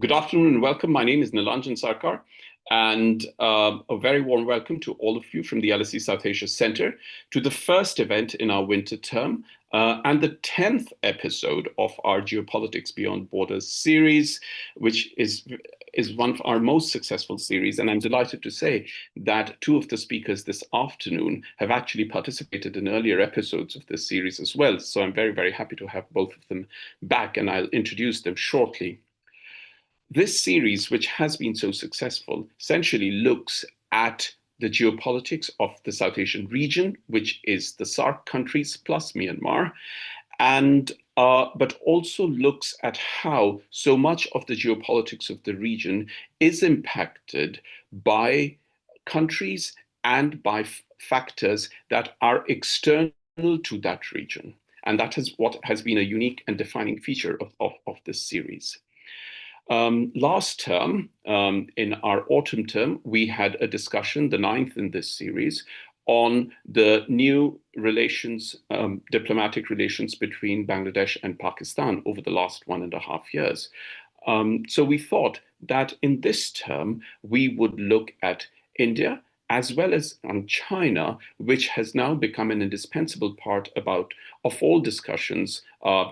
Good afternoon and welcome. My name is Nilanjan Sarkar, and a very warm welcome to all of you from the LSE South Asia Center to the first event in our winter term and the 10th episode of our Geopolitics Beyond Borders series, which is one of our most successful series. And I'm delighted to say that two of the speakers this afternoon have actually participated in earlier episodes of this series as well. So I'm very, very happy to have both of them back, and I'll introduce them shortly. This series, which has been so successful, essentially looks at the geopolitics of the South Asian region, which is the SAARC countries plus Myanmar, and but also looks at how so much of the geopolitics of the region is impacted by countries and by factors that are external to that region. And that is what has been a unique and defining feature of this series. Last term, in our autumn term, we had a discussion, the 9th in this series, on the new relations, diplomatic relations between Bangladesh and Pakistan over the last 1.5 years. So we thought that in this term, we would look at India as well as on China, which has now become an indispensable part of all discussions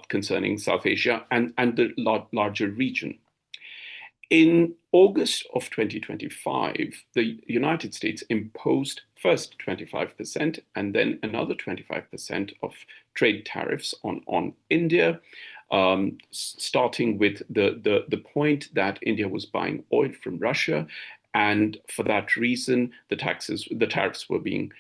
concerning South Asia and the larger region. In August of 2025, the United States imposed first 25% and then another 25% of trade tariffs on India, starting with the point that India was buying oil from Russia, and for that reason, the tariffs were being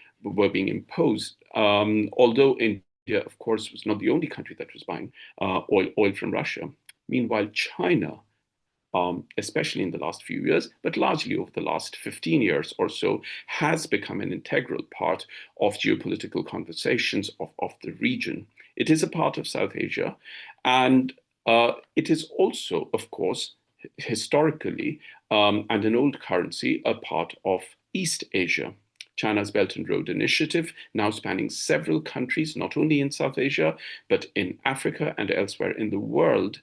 imposed. Although India, of course, was not the only country that was buying oil from Russia. Meanwhile, China, especially in the last few years, but largely over the last 15 years or so, has become an integral part of geopolitical conversations of the region. It is a part of South Asia, and it is also, of course, historically and an old currency, a part of East Asia. China's Belt and Road Initiative, now spanning several countries, not only in South Asia, but in Africa and elsewhere in the world,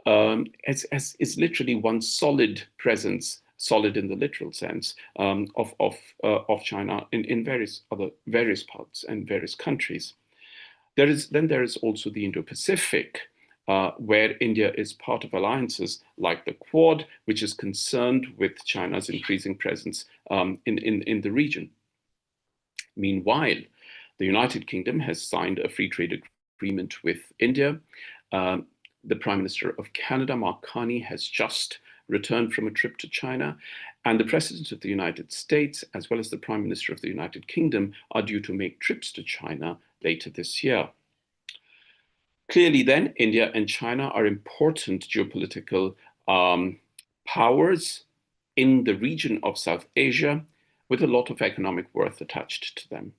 is literally one solid presence, solid in the literal sense, of China in various parts and various countries. There is also the Indo-Pacific, where India is part of alliances like the Quad, which is concerned with China's increasing presence in the region. Meanwhile, the United Kingdom has signed a free trade agreement with India. The Prime Minister of Canada, Markey, has just returned from a trip to China, and the President of the United States, as well as the Prime Minister of the United Kingdom, are due to make trips to China later this year. Clearly then, India and China are important geopolitical powers in the region of South Asia, with a lot of economic worth attached to them,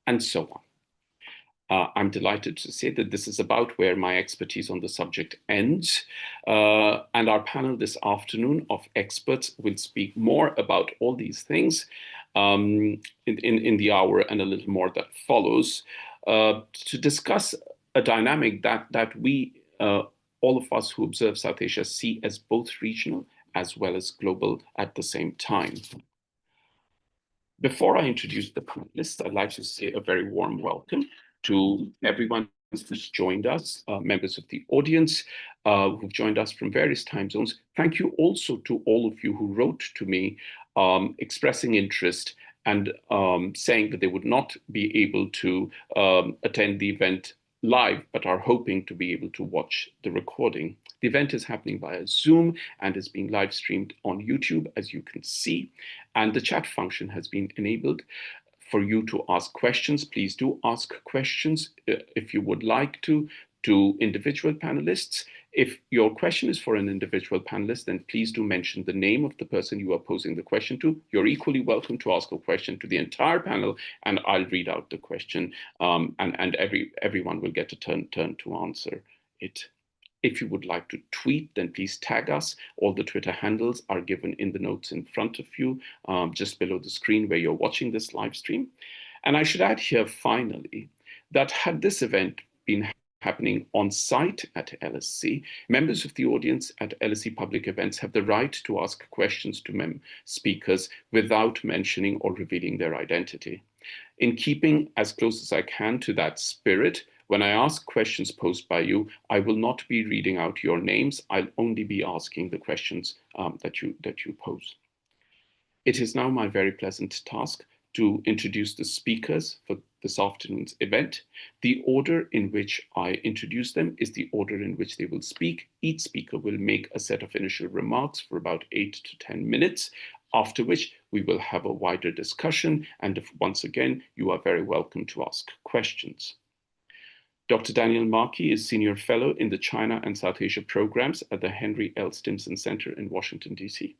and so on. I'm delighted to say that this is about where my expertise on the subject ends. And our panel this afternoon of experts will speak more about all these things in the hour and a little more that follows, to discuss a dynamic that we, all of us who observe South Asia, see as both regional as well as global at the same time. Before I introduce the panelists, I'd like to say a very warm welcome to everyone who's joined us, members of the audience who've joined us from various time zones. Thank you also to all of you who wrote to me expressing interest and saying that they would not be able to attend the event live, but are hoping to be able to watch the recording. The event is happening via Zoom and is being live streamed on YouTube, as you can see, and the chat function has been enabled for you to ask questions. Please do ask questions if you would like to individual panelists. If your question is for an individual panelist, then please do mention the name of the person you are posing the question to. You're equally welcome to ask a question to the entire panel, and I'll read out the question, and everyone will get a turn to answer it. If you would like to tweet, then please tag us. All the Twitter handles are given in the notes in front of you, just below the screen where you're watching this live stream. And I should add here, finally, that had this event been happening on site at LSC, members of the audience at LSC public events have the right to ask questions to speakers without mentioning or revealing their identity. In keeping as close as I can to that spirit, when I ask questions posed by you, I will not be reading out your names. I'll only be asking the questions that you pose. It is now my very pleasant task to introduce the speakers for this afternoon's event. The order in which I introduce them is the order in which they will speak. Each speaker will make a set of initial remarks for about 8 to 10 minutes, after which we will have a wider discussion. And once again, you are very welcome to ask questions. Dr. Daniel Markey is Senior Fellow in the China and South Asia programs at the Henry L. Stimson Center in Washington, D.C.,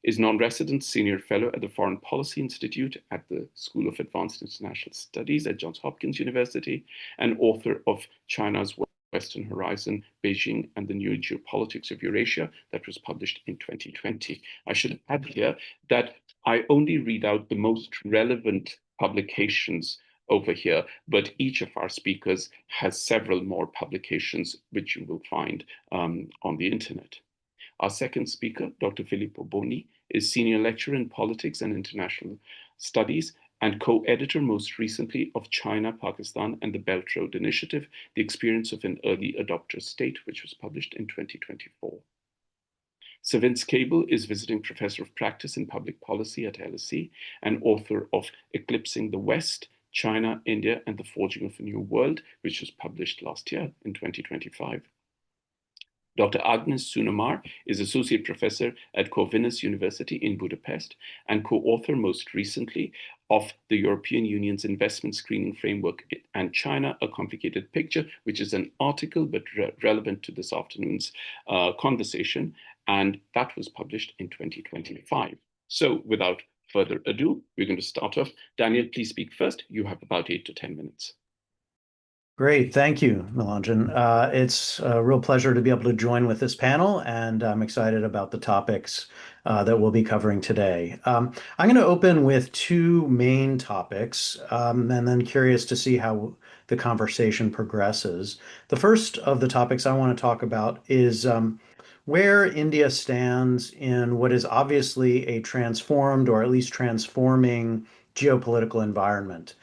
is non-resident Senior Fellow at the Foreign Policy Institute at the School of Advanced International Studies at Johns Hopkins University, and author of China's Western Horizon, Beijing, and the New Geopolitics of Eurasia that was published in 2020. I should add here that I only read out the most relevant publications over here, but each of our speakers has several more publications which you will find on the internet. Our second speaker, Dr. Filippo Boni, is Senior Lecturer in Politics and International Studies and co-editor most recently of China, Pakistan, and the Belt Road Initiative, the experience of an early adopter state, which was published in 2024. Sir Vince Cable is Visiting Professor of Practice in Public Policy at LSE and author of Eclipsing the West, China, India, and the Forging of a New World, which was published last year in 2025. Dr. Agnes Sunamar is Associate Professor at Corvinus University in Budapest and co-author most recently of the European Union's Investment Screening Framework and China, A Complicated Picture, which is an article but relevant to this afternoon's conversation, and that was published in 2025. So without further ado, we're going to start off. Daniel, please speak first. You have about 8 to 10 minutes. Great. Thank you, Nilanjan. It's a real pleasure to be able to join with this panel, and I'm excited about the topics that we'll be covering today. I'm going to open with two main topics, and then curious to see how the conversation progresses. The first of the topics I want to talk about is where India stands in what is obviously a transformed or at least transforming geopolitical environment.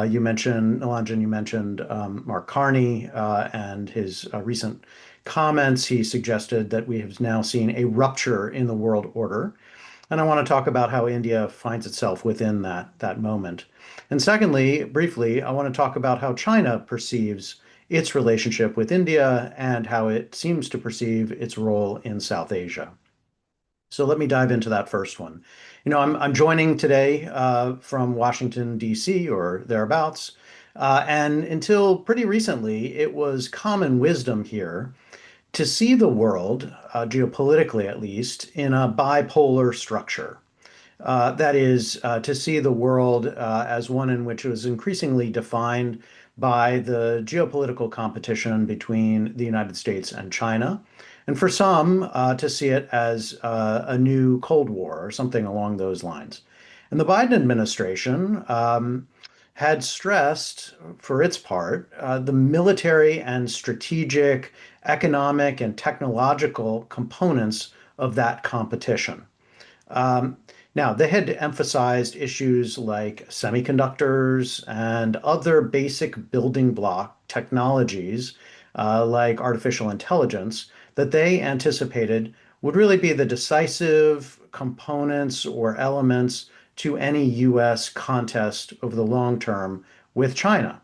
You mentioned, Nilanjan, you mentioned Mark Carney and his recent comments. He suggested that we have now seen a rupture in the world order. And I want to talk about how India finds itself within that moment. And secondly, briefly, I want to talk about how China perceives its relationship with India and how it seems to perceive its role in South Asia. So let me dive into that first one. I'm joining today from Washington, D.C. or thereabouts. And until pretty recently, it was common wisdom here to see the world, geopolitically at least, in a bipolar structure. That is, to see the world as one in which it was increasingly defined by the geopolitical competition between the United States and China. And for some, to see it as a new Cold War or something along those lines. And the Biden administration had stressed, for its part, the military and strategic, economic, and technological components of that competition. Now, they had emphasized issues like semiconductors and other basic building block technologies like artificial intelligence that they anticipated would really be the decisive components or elements to any US contest over the long term with China.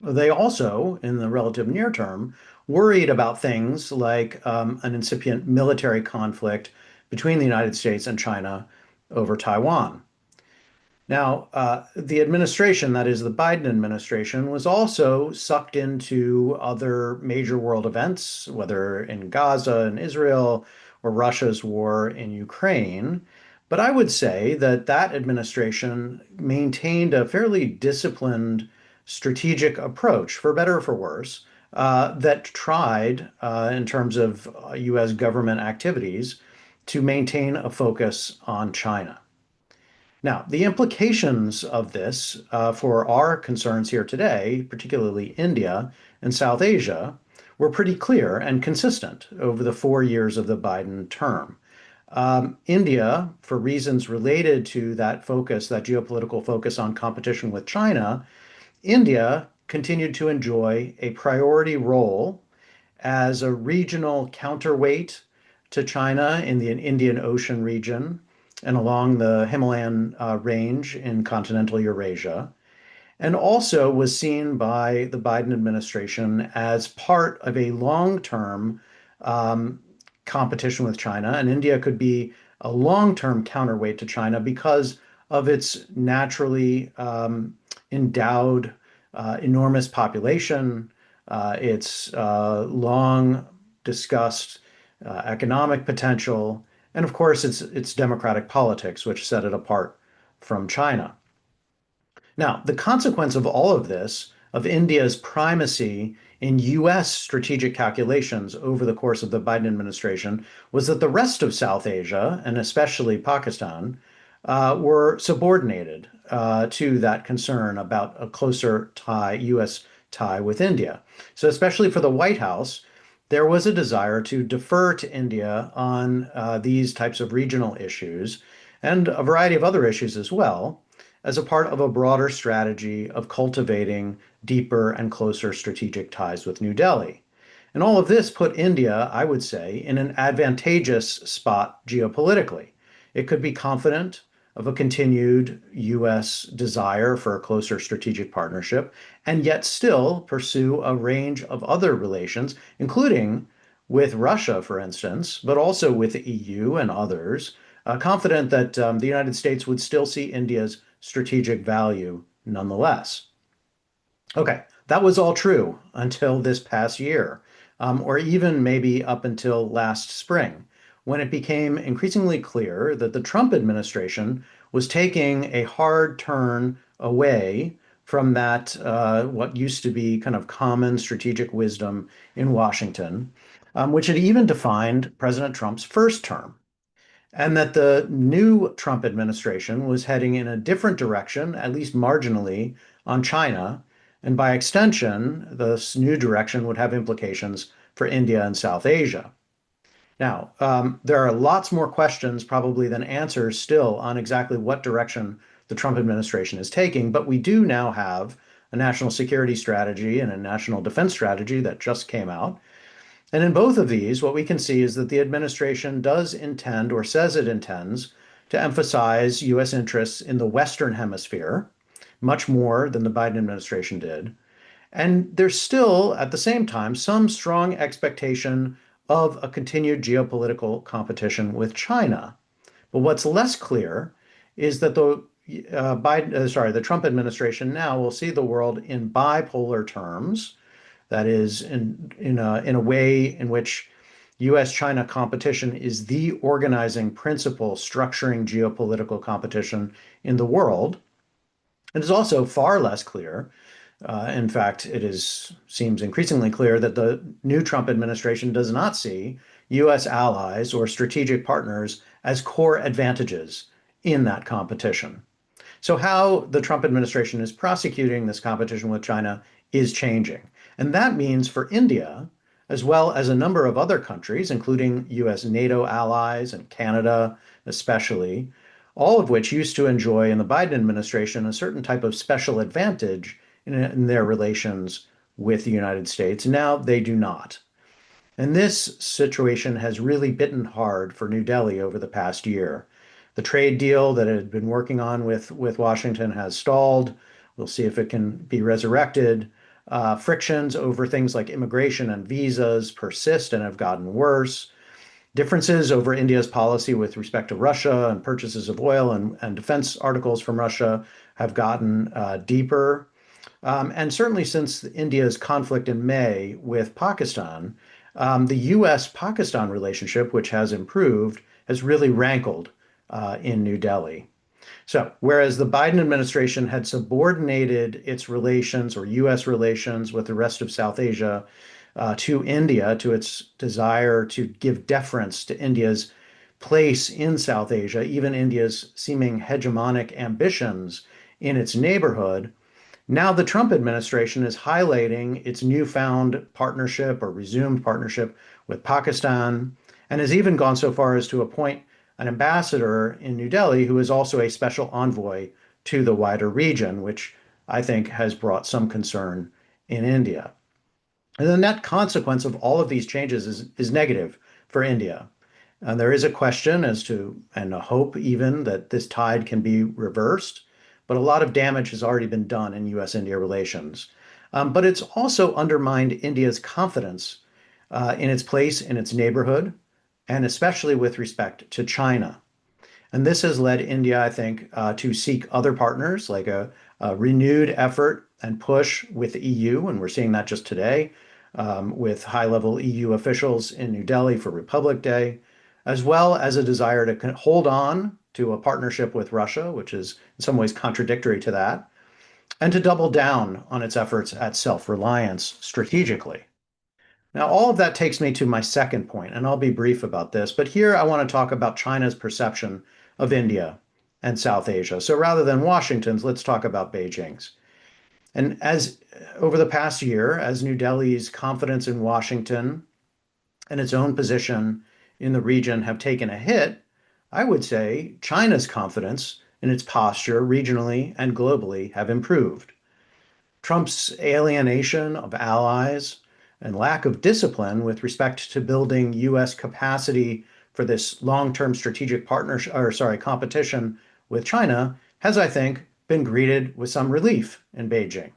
They also, in the relative near term, worried about things like an incipient military conflict between the United States and China over Taiwan. Now, the administration, that is the Biden administration, was also sucked into other major world events, whether in Gaza and Israel or Russia's war in Ukraine. But I would say that that administration maintained a fairly disciplined strategic approach, for better or for worse, that tried, in terms of US government activities, to maintain a focus on China. Now, the implications of this for our concerns here today, particularly India and South Asia, were pretty clear and consistent over the 4 years of the Biden term. India, for reasons related to that focus, that geopolitical focus on competition with China, India continued to enjoy a priority role as a regional counterweight to China in the Indian Ocean region and along the Himalayan range in continental Eurasia, and also was seen by the Biden administration as part of a long-term um, competition with China. And India could be a long-term counterweight to China because of its naturally endowed enormous population, its long discussed economic potential, and of course its democratic politics, which set it apart from China. Now, the consequence of all of this, of India's primacy in US strategic calculations over the course of the Biden administration, was that the rest of South Asia, and especially Pakistan, were subordinated to that concern about a closer US tie with India. So, especially for the White House, there was a desire to defer to India on these types of regional issues and a variety of other issues as well, as a part of a broader strategy of cultivating deeper and closer strategic ties with New Delhi. And all of this put India, I would say, in an advantageous spot geopolitically. It could be confident of a continued US desire for a closer strategic partnership, and yet still pursue a range of other relations, including with Russia, for instance, but also with the EU and others, confident that the United States would still see India's strategic value nonetheless. Okay, that was all true until this past year, or even maybe up until last spring, when it became increasingly clear that the Trump administration was taking a hard turn away from that, what used to be kind of common strategic wisdom in Washington, which had even defined President Trump's first term, and that the new Trump administration was heading in a different direction, at least marginally, on China. And by extension, this new direction would have implications for India and South Asia. Now, there are lots more questions probably than answers still on exactly what direction the Trump administration is taking, but we do now have a national security strategy and a national defense strategy that just came out. And in both of these, what we can see is that the administration does intend, or says it intends, to emphasize US interests in the Western Hemisphere much more than the Biden administration did. And there's still, at the same time, some strong expectation of a continued geopolitical competition with China. But what's less clear is that the Trump administration now will see the world in bipolar terms. That is, in a way in which US-China competition is the organizing principle structuring geopolitical competition in the world. It is also far less clear. In fact, seems increasingly clear that the new Trump administration does not see US allies or strategic partners as core advantages in that competition. So how the Trump administration is prosecuting this competition with China is changing. And that means for India, as well as a number of other countries, including US NATO allies and Canada especially, all of which used to enjoy in the Biden administration a certain type of special advantage in their relations with the United States. Now they do not. And this situation has really bitten hard for New Delhi over the past year. The trade deal that it had been working on with Washington has stalled. We'll see if it can be resurrected. Frictions over things like immigration and visas persist and have gotten worse. Differences over India's policy with respect to Russia and purchases of oil and defense articles from Russia have gotten deeper. And certainly since India's conflict in May with Pakistan, the US-Pakistan relationship, which has improved, has really rankled in New Delhi. So, whereas the Biden administration had subordinated its relations or US relations with the rest of South Asia to India, to its desire to give deference to India's place in South Asia, even India's seeming hegemonic ambitions in its neighborhood, now the Trump administration is highlighting its newfound partnership or resumed partnership with Pakistan, and has even gone so far as to appoint an ambassador in New Delhi who is also a special envoy to the wider region, which I think has brought some concern in India. And the net consequence of all of these changes is negative for India. And there is a question as to, and a hope even, that this tide can be reversed. But a lot of damage has already been done in US-India relations. But it's also undermined India's confidence in its place in its neighborhood, and especially with respect to China. And this has led India, I think, to seek other partners, like a renewed effort and push with the EU. And we're seeing that just today with high-level EU officials in New Delhi for Republic Day, as well as a desire to hold on to a partnership with Russia, which is in some ways contradictory to that, and to double down on its efforts at self-reliance strategically. Now, all of that takes me to my second point, and I'll be brief about this, but here I want to talk about China's perception of India and South Asia. So rather than Washington's, let's talk about Beijing's. And as over the past year, as New Delhi's confidence in Washington and its own position in the region have taken a hit, I would say China's confidence in its posture regionally and globally have improved. Trump's alienation of allies and lack of discipline with respect to building US capacity for this long-term strategic partnership, or sorry, competition with China has, I think, been greeted with some relief in Beijing.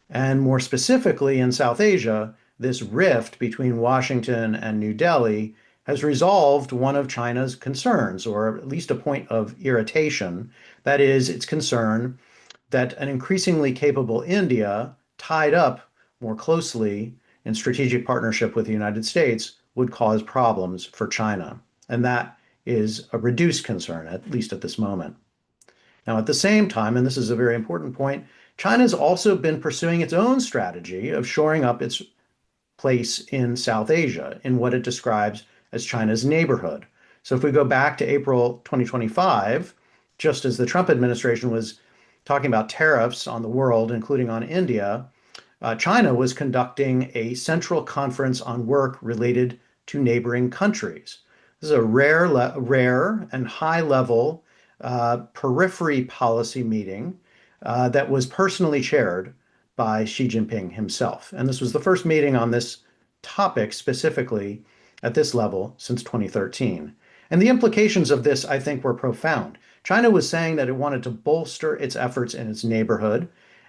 And more specifically in South Asia, this rift between Washington and New Delhi has resolved one of China's concerns, or at least a point of irritation. That is, its concern that an increasingly capable India, tied up more closely in strategic partnership with the United States, would cause problems for China. And that is a reduced concern, at least at this moment. Now, at the same time, and this is a very important point, China's also been pursuing its own strategy of shoring up its place in South Asia in what it describes as China's neighborhood. So if we go back to April 2025, just as the Trump administration was talking about tariffs on the world, including on India, China was conducting a central conference on work related to neighboring countries. This is a rare and high-level periphery policy meeting that was personally chaired by Xi Jinping himself. And this was the first meeting on this topic specifically at this level since 2013. And the implications of this, I think, were profound. China was saying that it wanted to bolster its efforts in its neighborhood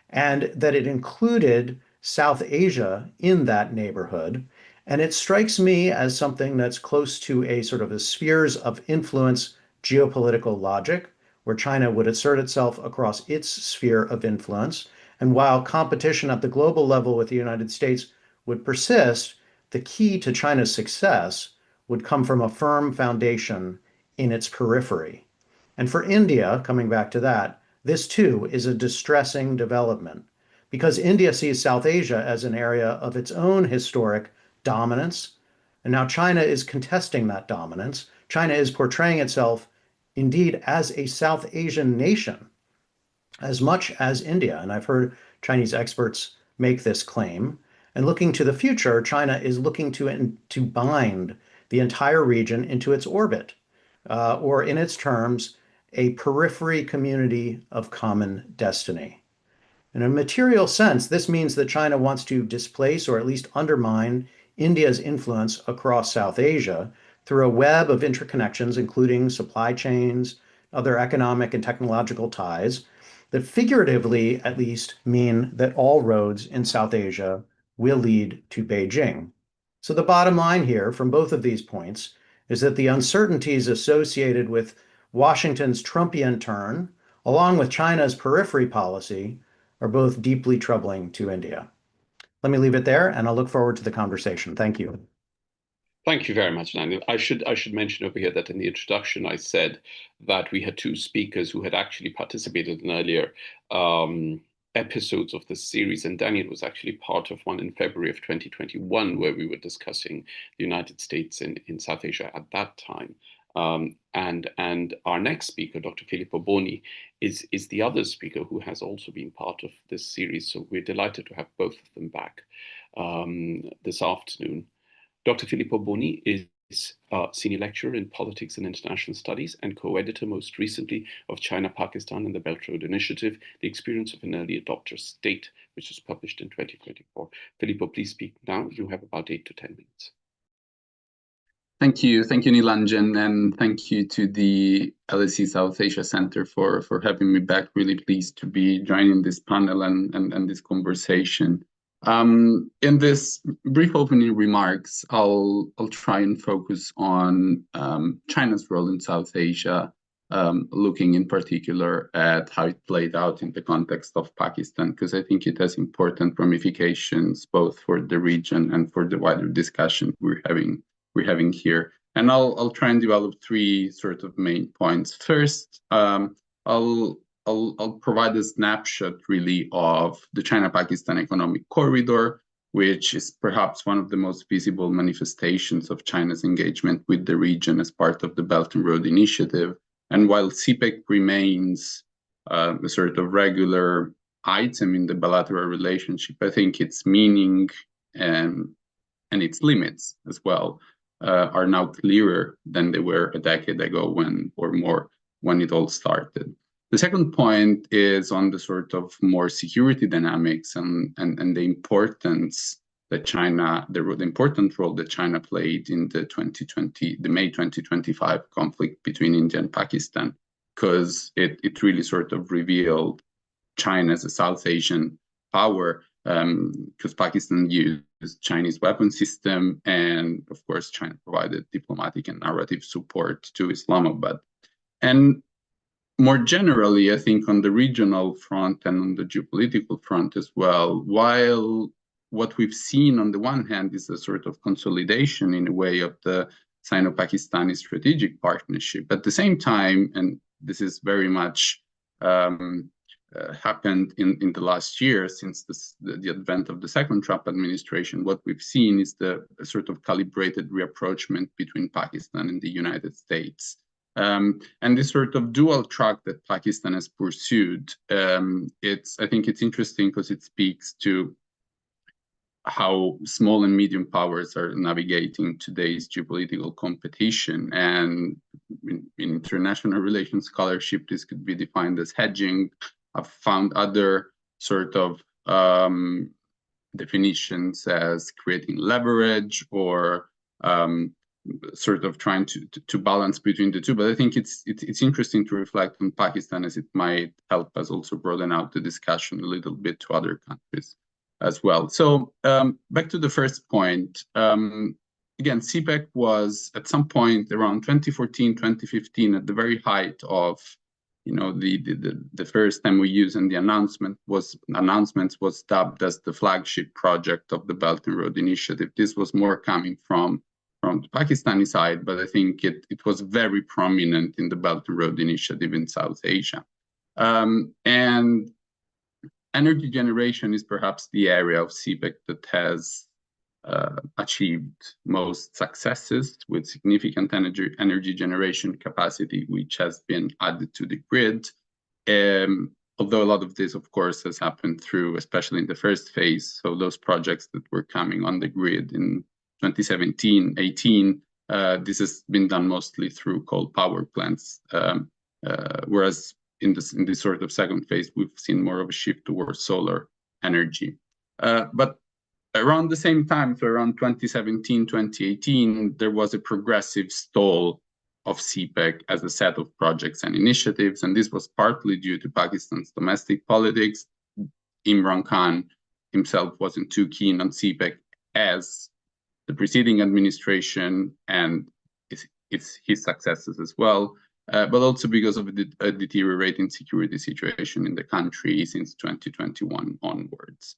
and that it included South Asia in that neighborhood. And it strikes me as something that's close to a sort of a spheres of influence geopolitical logic, where China would assert itself across its sphere of influence. And while competition at the global level with the United States would persist, the key to China's success would come from a firm foundation in its periphery. And for India, coming back to that, this too is a distressing development because India sees South Asia as an area of its own historic dominance. And now China is contesting that dominance. China is portraying itself indeed as a South Asian nation as much as India. And I've heard Chinese experts make this claim. And looking to the future, China is looking to bind the entire region into its orbit, or in its terms, a periphery community of common destiny. In a material sense, this means that China wants to displace or at least undermine India's influence across South Asia through a web of interconnections, including supply chains, other economic and technological ties, that figuratively, at least, mean that all roads in South Asia will lead to Beijing. So the bottom line here from both of these points is that the uncertainties associated with Washington's Trumpian turn, along with China's periphery policy, are both deeply troubling to India. Let me leave it there, and I'll look forward to the conversation. Thank you. Thank you very much, Daniel. I should mention over here that in the introduction I said that we had two speakers who had actually participated in earlier episodes of this series, and Daniel was actually part of one in February of 2021 where we were discussing the United States in South Asia at that time. And our next speaker, Dr. Filippo Boni, is the other speaker who has also been part of this series. So we're delighted to have both of them back this afternoon. Dr. Filippo Boni is Senior Lecturer in Politics and International Studies and co-editor most recently of China, Pakistan and the Belt Road Initiative, The Experience of an Early Adopter State, which was published in 2024. Filippo, please speak now. You have about 8 to 10 minutes. Thank you, Nilanjan, and thank you to the LSE South Asia Center for having me back. Really pleased to be joining this panel and this conversation. In this brief opening remarks, I'll try and focus on China's role in South Asia, looking in particular at how it played out in the context of Pakistan, because I think it has important ramifications both for the region and for the wider discussion we're having here. And I'll try and develop 3 sort of main points. First, I'll provide a snapshot really of the China-Pakistan economic corridor, which is perhaps one of the most visible manifestations of China's engagement with the region as part of the Belt and Road Initiative. And while CPEC remains a sort of regular item in the bilateral relationship, I think its meaning and its limits as well are now clearer than they were a decade ago when it all started. The second point is on the sort of more security dynamics and the importance that the important role that China played in the May 2025 conflict between India and Pakistan, because it really sort of revealed China as a South Asian power, because Pakistan used Chinese weapon system, and of course China provided diplomatic and narrative support to Islamabad. And more generally, I think on the regional front and on the geopolitical front as well, while what we've seen on the one hand is a sort of consolidation in a way of the Sino-Pakistani strategic partnership, at the same time, and this is very much happened in the last year since the advent of the second Trump administration, what we've seen is the sort of calibrated reapproachment between Pakistan and the United States. And this sort of dual track that Pakistan has pursued, I think it's interesting because it speaks to how small and medium powers are navigating today's geopolitical competition. And in international relations scholarship, this could be defined as hedging. I've found other sort of definitions as creating leverage or sort of trying to balance between the two. But I think it's interesting to reflect on Pakistan, as it might help us also broaden out the discussion a little bit to other countries as well. So back to the first point. Again, CPEC was at some point around 2014, 2015, at the very height of the first MOUs, and the announcements was dubbed as the flagship project of the Belt and Road Initiative. This was more coming from the Pakistani side, but I think it was very prominent in the Belt and Road Initiative in South Asia. And energy generation is perhaps the area of CPEC that has achieved most successes, with significant energy generation capacity, which has been added to the grid. Although a lot of this, of course, has happened through, especially in the first phase, so those projects that were coming on the grid in 2017, 18, this has been done mostly through coal power plants, whereas in this sort of second phase, we've seen more of a shift towards solar energy. But around the same time, so around 2017, 2018, there was a progressive stall of CPEC as a set of projects and initiatives, and this was partly due to Pakistan's domestic politics. Imran Khan himself wasn't too keen on CPEC as the preceding administration and his successes as well, but also because of a deteriorating security situation in the country since 2021 onwards.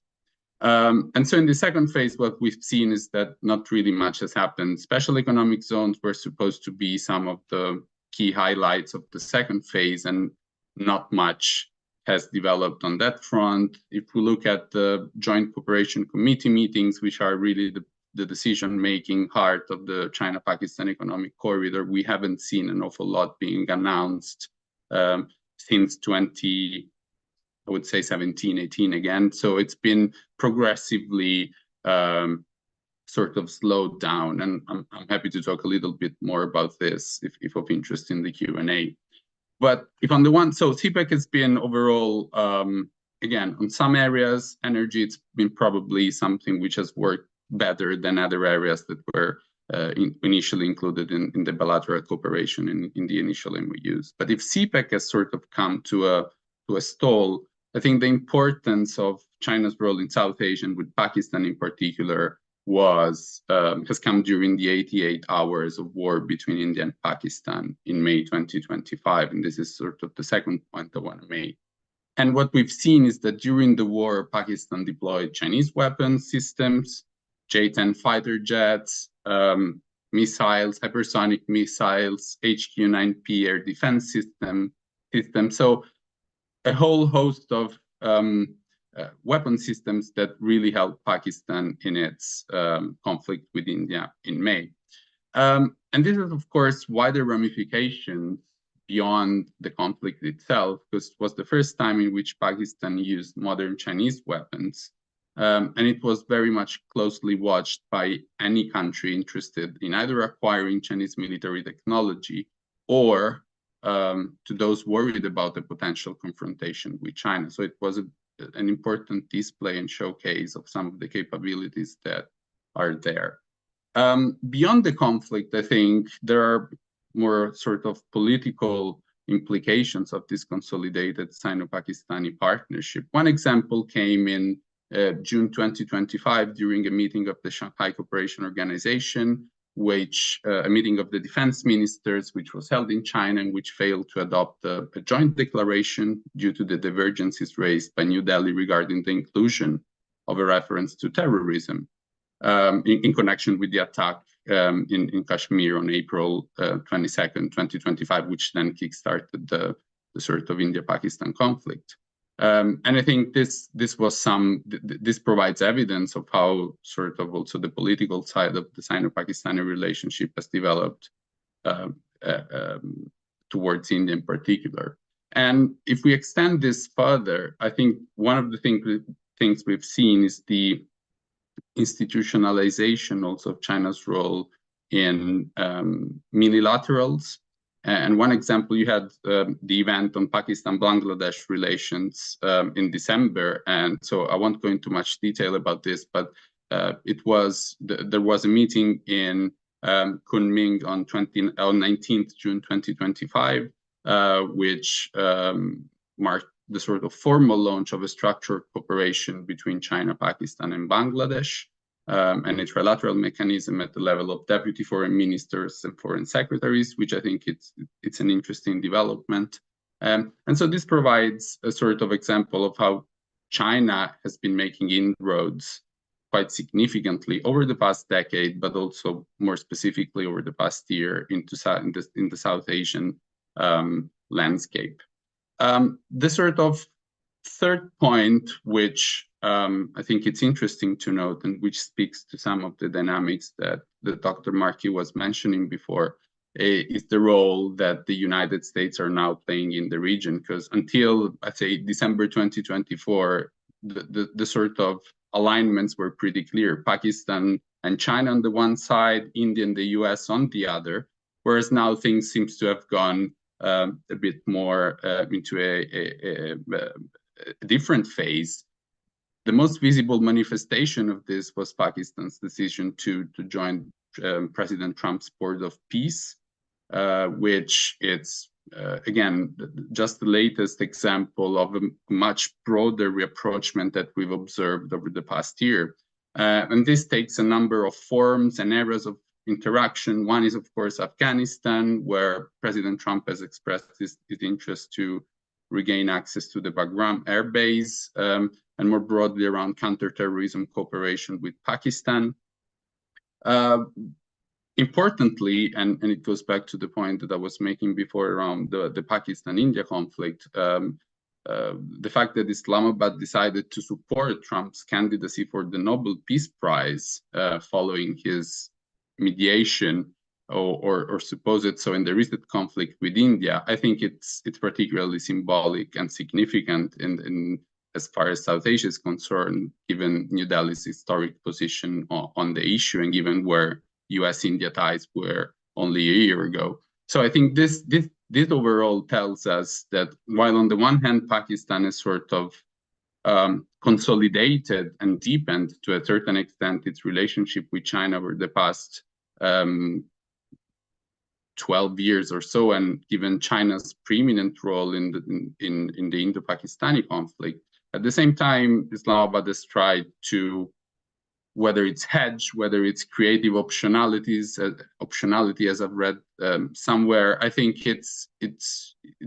And so in the second phase, what we've seen is that not really much has happened. Special economic zones were supposed to be some of the key highlights of the second phase, and not much has developed on that front. If we look at the Joint Cooperation Committee meetings, which are really the decision-making heart of the China-Pakistan economic corridor, we haven't seen an awful lot being announced since 20, I would say 17, 18 again. So it's been progressively sort of slowed down, and I'm happy to talk a little bit more about this if of interest in the Q&A. But if on the one, so CPEC has been overall, again, on some areas, energy, it's been probably something which has worked better than other areas that were initially included in the bilateral cooperation in the initial MOUs. But if CPEC has sort of come to a stall, I think the importance of China's role in South Asia, and with Pakistan in particular, has come during the 88 hours of war between India and Pakistan in May 2025. And this is sort of the second point I want to make. And what we've seen is that during the war, Pakistan deployed Chinese weapons systems, J-10 fighter jets, missiles, hypersonic missiles, HQ-9P air defense system. So a whole host of weapon systems that really helped Pakistan in its conflict with India in May. And this is, of course, wider ramifications beyond the conflict itself, because it was the first time in which Pakistan used modern Chinese weapons. And it was very much closely watched by any country interested in either acquiring Chinese military technology or to those worried about a potential confrontation with China. So it was an important display and showcase of some of the capabilities that are there. Beyond the conflict, I think there are more sort of political implications of this consolidated Sino-Pakistani partnership. One example came in June 2025 during a meeting of the Shanghai Cooperation Organization, which a meeting of the defense ministers, which was held in China and which failed to adopt a joint declaration due to the divergences raised by New Delhi regarding the inclusion of a reference to terrorism in connection with the attack in Kashmir on April 22nd, 2025, which then kickstarted the sort of India-Pakistan conflict. And I think this provides evidence of how sort of also the political side of the Sino-Pakistani relationship has developed towards India in particular. And if we extend this further, I think one of the things we've seen is the institutionalization also of China's role in multilaterals. And one example, you had the event on Pakistan-Bangladesh relations in December. And so I won't go into much detail about this, but there was a meeting in Kunming on 19th June 2025, which marked the sort of formal launch of a structured cooperation between China, Pakistan, and Bangladesh, and a trilateral mechanism at the level of deputy foreign ministers and foreign secretaries, which I think it's an interesting development. And so this provides a sort of example of how China has been making inroads quite significantly over the past decade, but also more specifically over the past year in the South Asian landscape. The sort of third point, which I think it's interesting to note and which speaks to some of the dynamics that Dr. Markey was mentioning before, is the role that the United States are now playing in the region. Because until, I'd say, December 2024, the sort of alignments were pretty clear. Pakistan and China on the one side, India and the US on the other, whereas now things seems to have gone a bit more into a different phase. The most visible manifestation of this was Pakistan's decision to join President Trump's Board of Peace, which it's, again, just the latest example of a much broader rapprochement that we've observed over the past year. And this takes a number of forms and areas of interaction. One is, of course, Afghanistan, where President Trump has expressed his interest to regain access to the Bagram air base, and more broadly around counterterrorism cooperation with Pakistan. Importantly, and it goes back to the point that I was making before around the Pakistan-India conflict, the fact that Islamabad decided to support Trump's candidacy for the Nobel Peace Prize following his mediation or supposed so in the recent conflict with India, I think it's particularly symbolic and significant in as far as South Asia is concerned, given New Delhi's historic position on the issue and given where U.S.-India ties were only a year ago. So I think this overall tells us that while on the one hand Pakistan is sort of consolidated and deepened to a certain extent its relationship with China over the past 12 years or so, and given China's preeminent role in the Indo-Pakistani conflict, at the same time Islamabad has tried to, whether it's hedge, whether it's creative optionality, as I've read somewhere, I think it's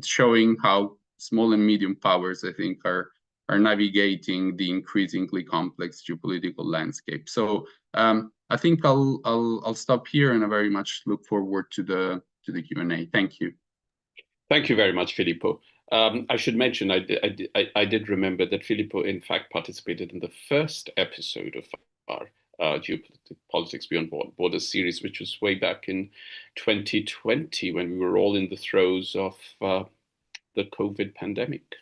showing how small and medium powers, I think, are navigating the increasingly complex geopolitical landscape. So I think I'll stop here, and I very much look forward to the Q&A. Thank you. Thank you very much, Filippo. I should mention I did remember that Filippo in fact participated in the first episode of our Geopolitics Beyond Borders series, which was way back in 2020 when we were all in the throes of the COVID pandemic.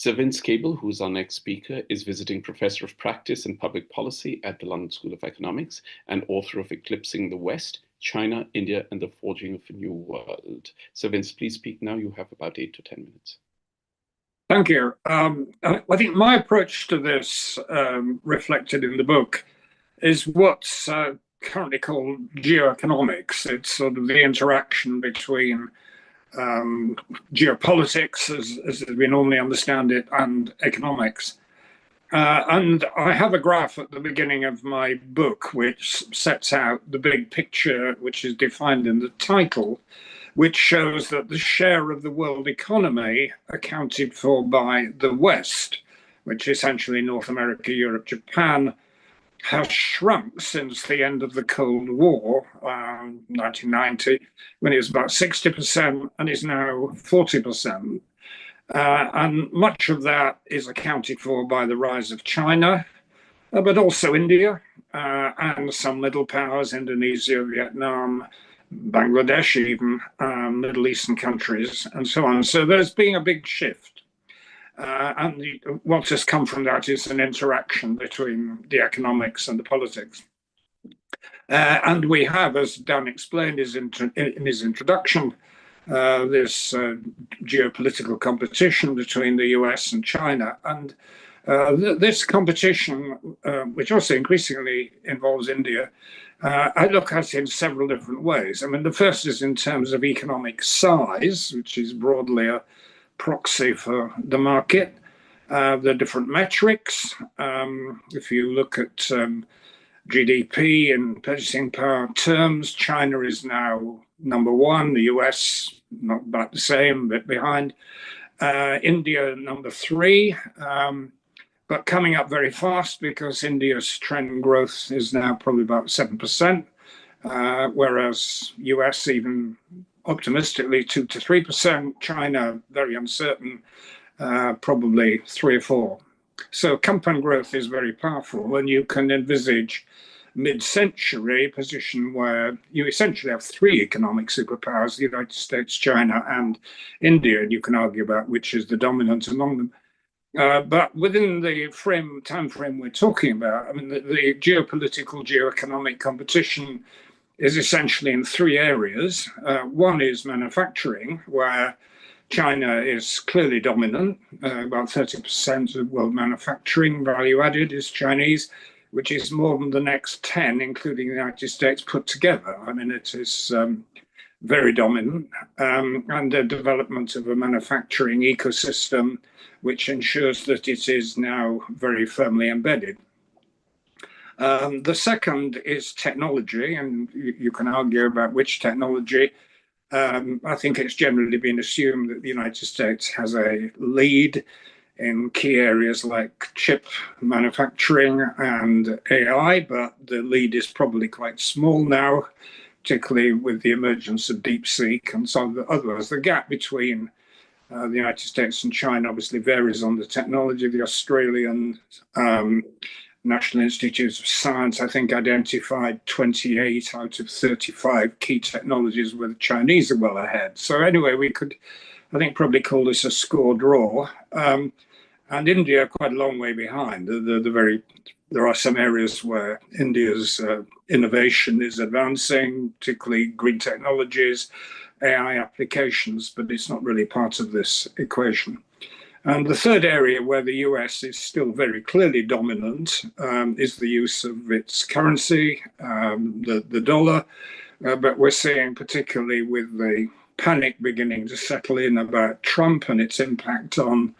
Vince Cable, who's our next speaker, is visiting professor of practice and public policy at the London School of Economics and author of Eclipsing the West, China, India, and the Forging of a New World. So Vince, please speak now. You have about 8 to 10 minutes. Thank you. I think my approach to this, reflected in the book, is what's currently called geoeconomics. It's sort of the interaction between geopolitics, as we normally understand it, and economics. And I have a graph at the beginning of my book which sets out the big picture, which is defined in the title, which shows that the share of the world economy accounted for by the West, which is essentially North America, Europe, Japan, has shrunk since the end of the Cold War, 1990, when it was about 60% and is now 40%. And much of that is accounted for by the rise of China, but also India and some middle powers, Indonesia, Vietnam, Bangladesh, even Middle Eastern countries, and so on. So there's been a big shift. And what has come from that is an interaction between the economics and the politics. And we have, as Dan explained in his introduction, this geopolitical competition between the US and China. And this competition, which also increasingly involves India, I look at it in several different ways. I mean, the first is in terms of economic size, which is broadly a proxy for the market. The different metrics, if you look at GDP in purchasing power terms, China is now #1, the US not about the same, a bit behind. India #3, but coming up very fast because India's trend growth is now probably about 7%, whereas US even optimistically 2 to 3%, China very uncertain, probably 3 or 4. So compound growth is very powerful, and you can envisage mid-century position where you essentially have 3 economic superpowers, the United States, China, and India, and you can argue about which is the dominant among them. But within the time frame we're talking about, I mean, the geopolitical, geoeconomic competition is essentially in 3 areas. One is manufacturing, where China is clearly dominant. About 30% of world manufacturing value added is Chinese, which is more than the next 10, including the United States put together. I mean, it is very dominant, and the development of a manufacturing ecosystem which ensures that it is now very firmly embedded. The second is technology, and you can argue about which technology. I think it's generally been assumed that the United States has a lead in key areas like chip manufacturing and AI, but the lead is probably quite small now, particularly with the emergence of DeepSeek and some of the others. The gap between The United States and China obviously varies on the technology. The Australian National Institute of Science, I think, identified 28 out of 35 key technologies where the Chinese are well ahead. So anyway, we could, I think, probably call this a score draw. And India quite a long way behind. There are some areas where India's innovation is advancing, particularly green technologies, AI applications, but it's not really part of this equation. And the third area where the US is still very clearly dominant is the use of its currency, the dollar. But we're seeing, particularly with the panic beginning to settle in about Trump and its impact on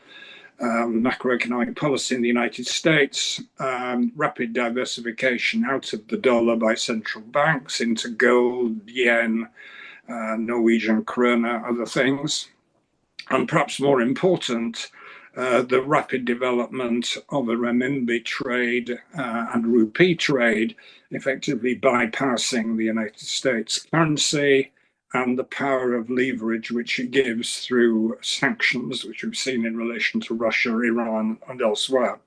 macroeconomic policy in the United States, rapid diversification out of the dollar by central banks into gold, yen, Norwegian krona, other things. And perhaps more important, the rapid development of a renminbi trade and rupee trade, effectively bypassing the United States currency and the power of leverage which it gives through sanctions, which we've seen in relation to Russia, Iran, and elsewhere.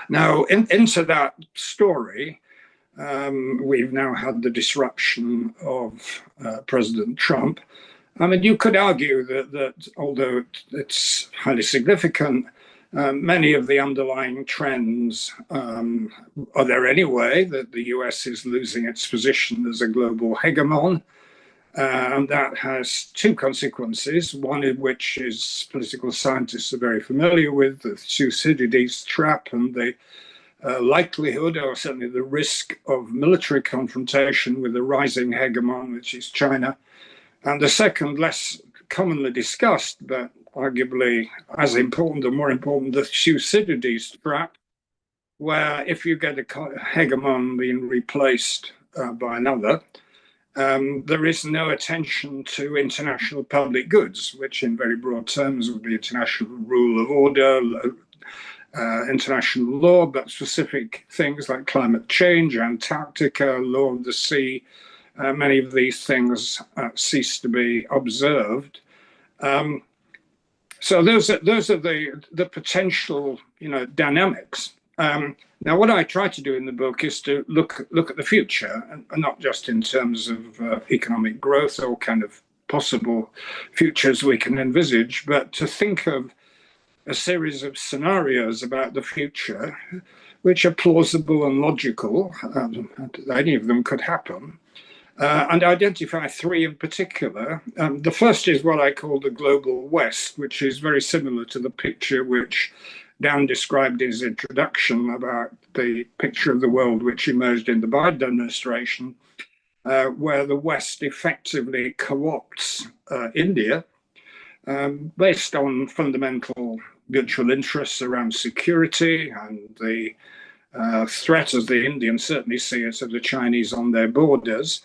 Now, into that story, we've now had the disruption of President Trump. I mean, you could argue that although it's highly significant, many of the underlying trends are there anyway, that the US is losing its position as a global hegemon. And that has two consequences, one of which is political scientists are very familiar with, the Thucydides trap and the likelihood, or certainly the risk, of military confrontation with a rising hegemon, which is China. And the second, less commonly discussed, but arguably as important or more important, the Thucydides trap, where if you get a hegemon being replaced by another, there is no attention to international public goods, which in very broad terms would be international rule of order, international law, but specific things like climate change, Antarctica, law of the sea. Many of these things cease to be observed. So those are the potential, dynamics. Now, what I try to do in the book is to look at the future, and not just in terms of economic growth or kind of possible futures we can envisage, but to think of a series of scenarios about the future which are plausible and logical. Any of them could happen. And identify three in particular. The first is what I call the global West, which is very similar to the picture which Dan described in his introduction about the picture of the world which emerged in the Biden administration, where the West effectively co-opts India based on fundamental mutual interests around security and the threat, as the Indians certainly see it, of the Chinese on their borders.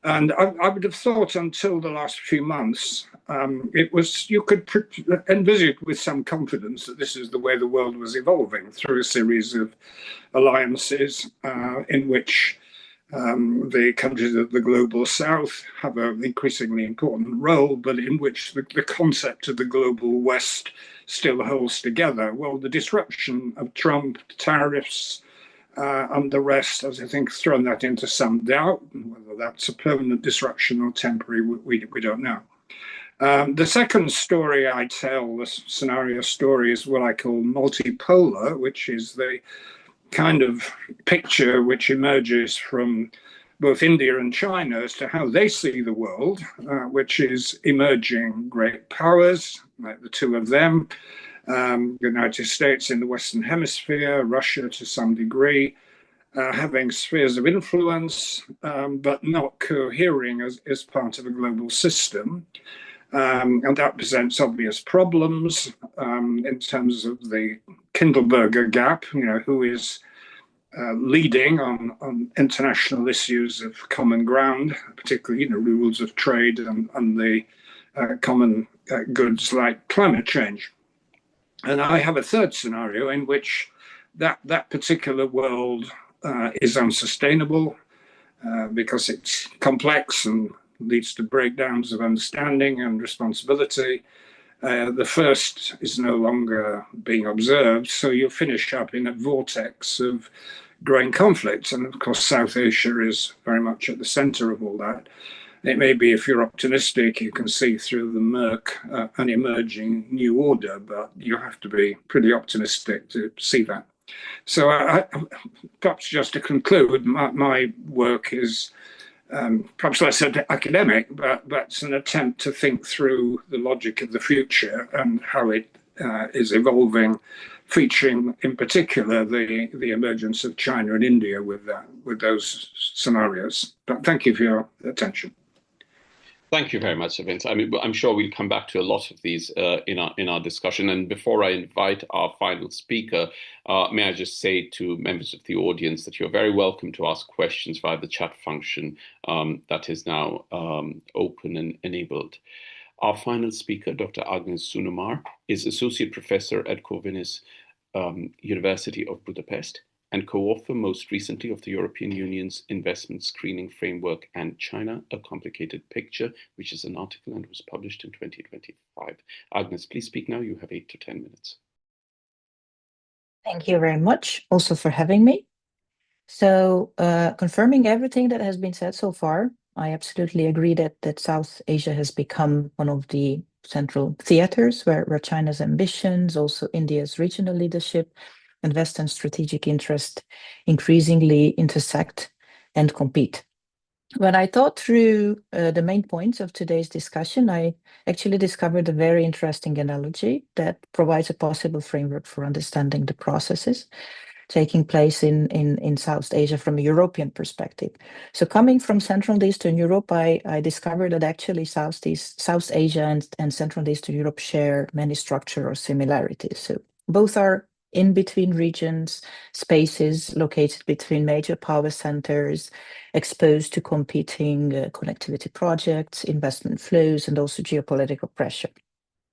And I would have thought until the last few months, you could envisage with some confidence that this is the way the world was evolving through a series of alliances in which the countries of the global south have an increasingly important role, but in which the concept of the global West still holds together. Well, the disruption of Trump, tariffs, and the rest has, I think, thrown that into some doubt. Whether that's a permanent disruption or temporary, we don't know. The second story I tell, the scenario story, is what I call multipolar, which is the kind of picture which emerges from both India and China as to how they see the world, which is emerging great powers, like the two of them, the United States in the Western Hemisphere, Russia to some degree, having spheres of influence, but not cohering as part of a global system. And that presents obvious problems in terms of the Kindleberger gap, who is leading on international issues of common ground, particularly rules of trade and the common goods like climate change. And I have a third scenario in which that particular world is unsustainable because it's complex and leads to breakdowns of understanding and responsibility. The first is no longer being observed, so you'll finish up in a vortex of growing conflict. And of course, South Asia is very much at the center of all that. It may be, if you're optimistic, you can see through the murk an emerging new order, but you have to be pretty optimistic to see that. So perhaps just to conclude, my work is perhaps less academic, but it's an attempt to think through the logic of the future and how it is evolving, featuring in particular the emergence of China and India with those scenarios. But thank you for your attention. Thank you very much, Vince. I mean, I'm sure we'll come back to a lot of these in our discussion. And before I invite our final speaker, may I just say to members of the audience that you're very welcome to ask questions via the chat function that is now open and enabled. Our final speaker, Dr. Agnes Sunomar, is Associate Professor at Corvinus University of Budapest and co-author most recently of the European Union's Investment Screening Framework and China, A Complicated Picture, which is an article and was published in 2025. Agnes, please speak now. You have 8 to 10 minutes. Thank you very much also for having me. So confirming everything that has been said so far, I absolutely agree that South Asia has become one of the central theaters where China's ambitions, also India's regional leadership, and Western strategic interest increasingly intersect and compete. When I thought through the main points of today's discussion, I actually discovered a very interesting analogy that provides a possible framework for understanding the processes taking place in South Asia from a European perspective. So coming from Central and Eastern Europe, I discovered that actually South Asia and Central and Eastern Europe share many structural similarities. So both are in between regions, spaces located between major power centers, exposed to competing connectivity projects, investment flows, and also geopolitical pressure.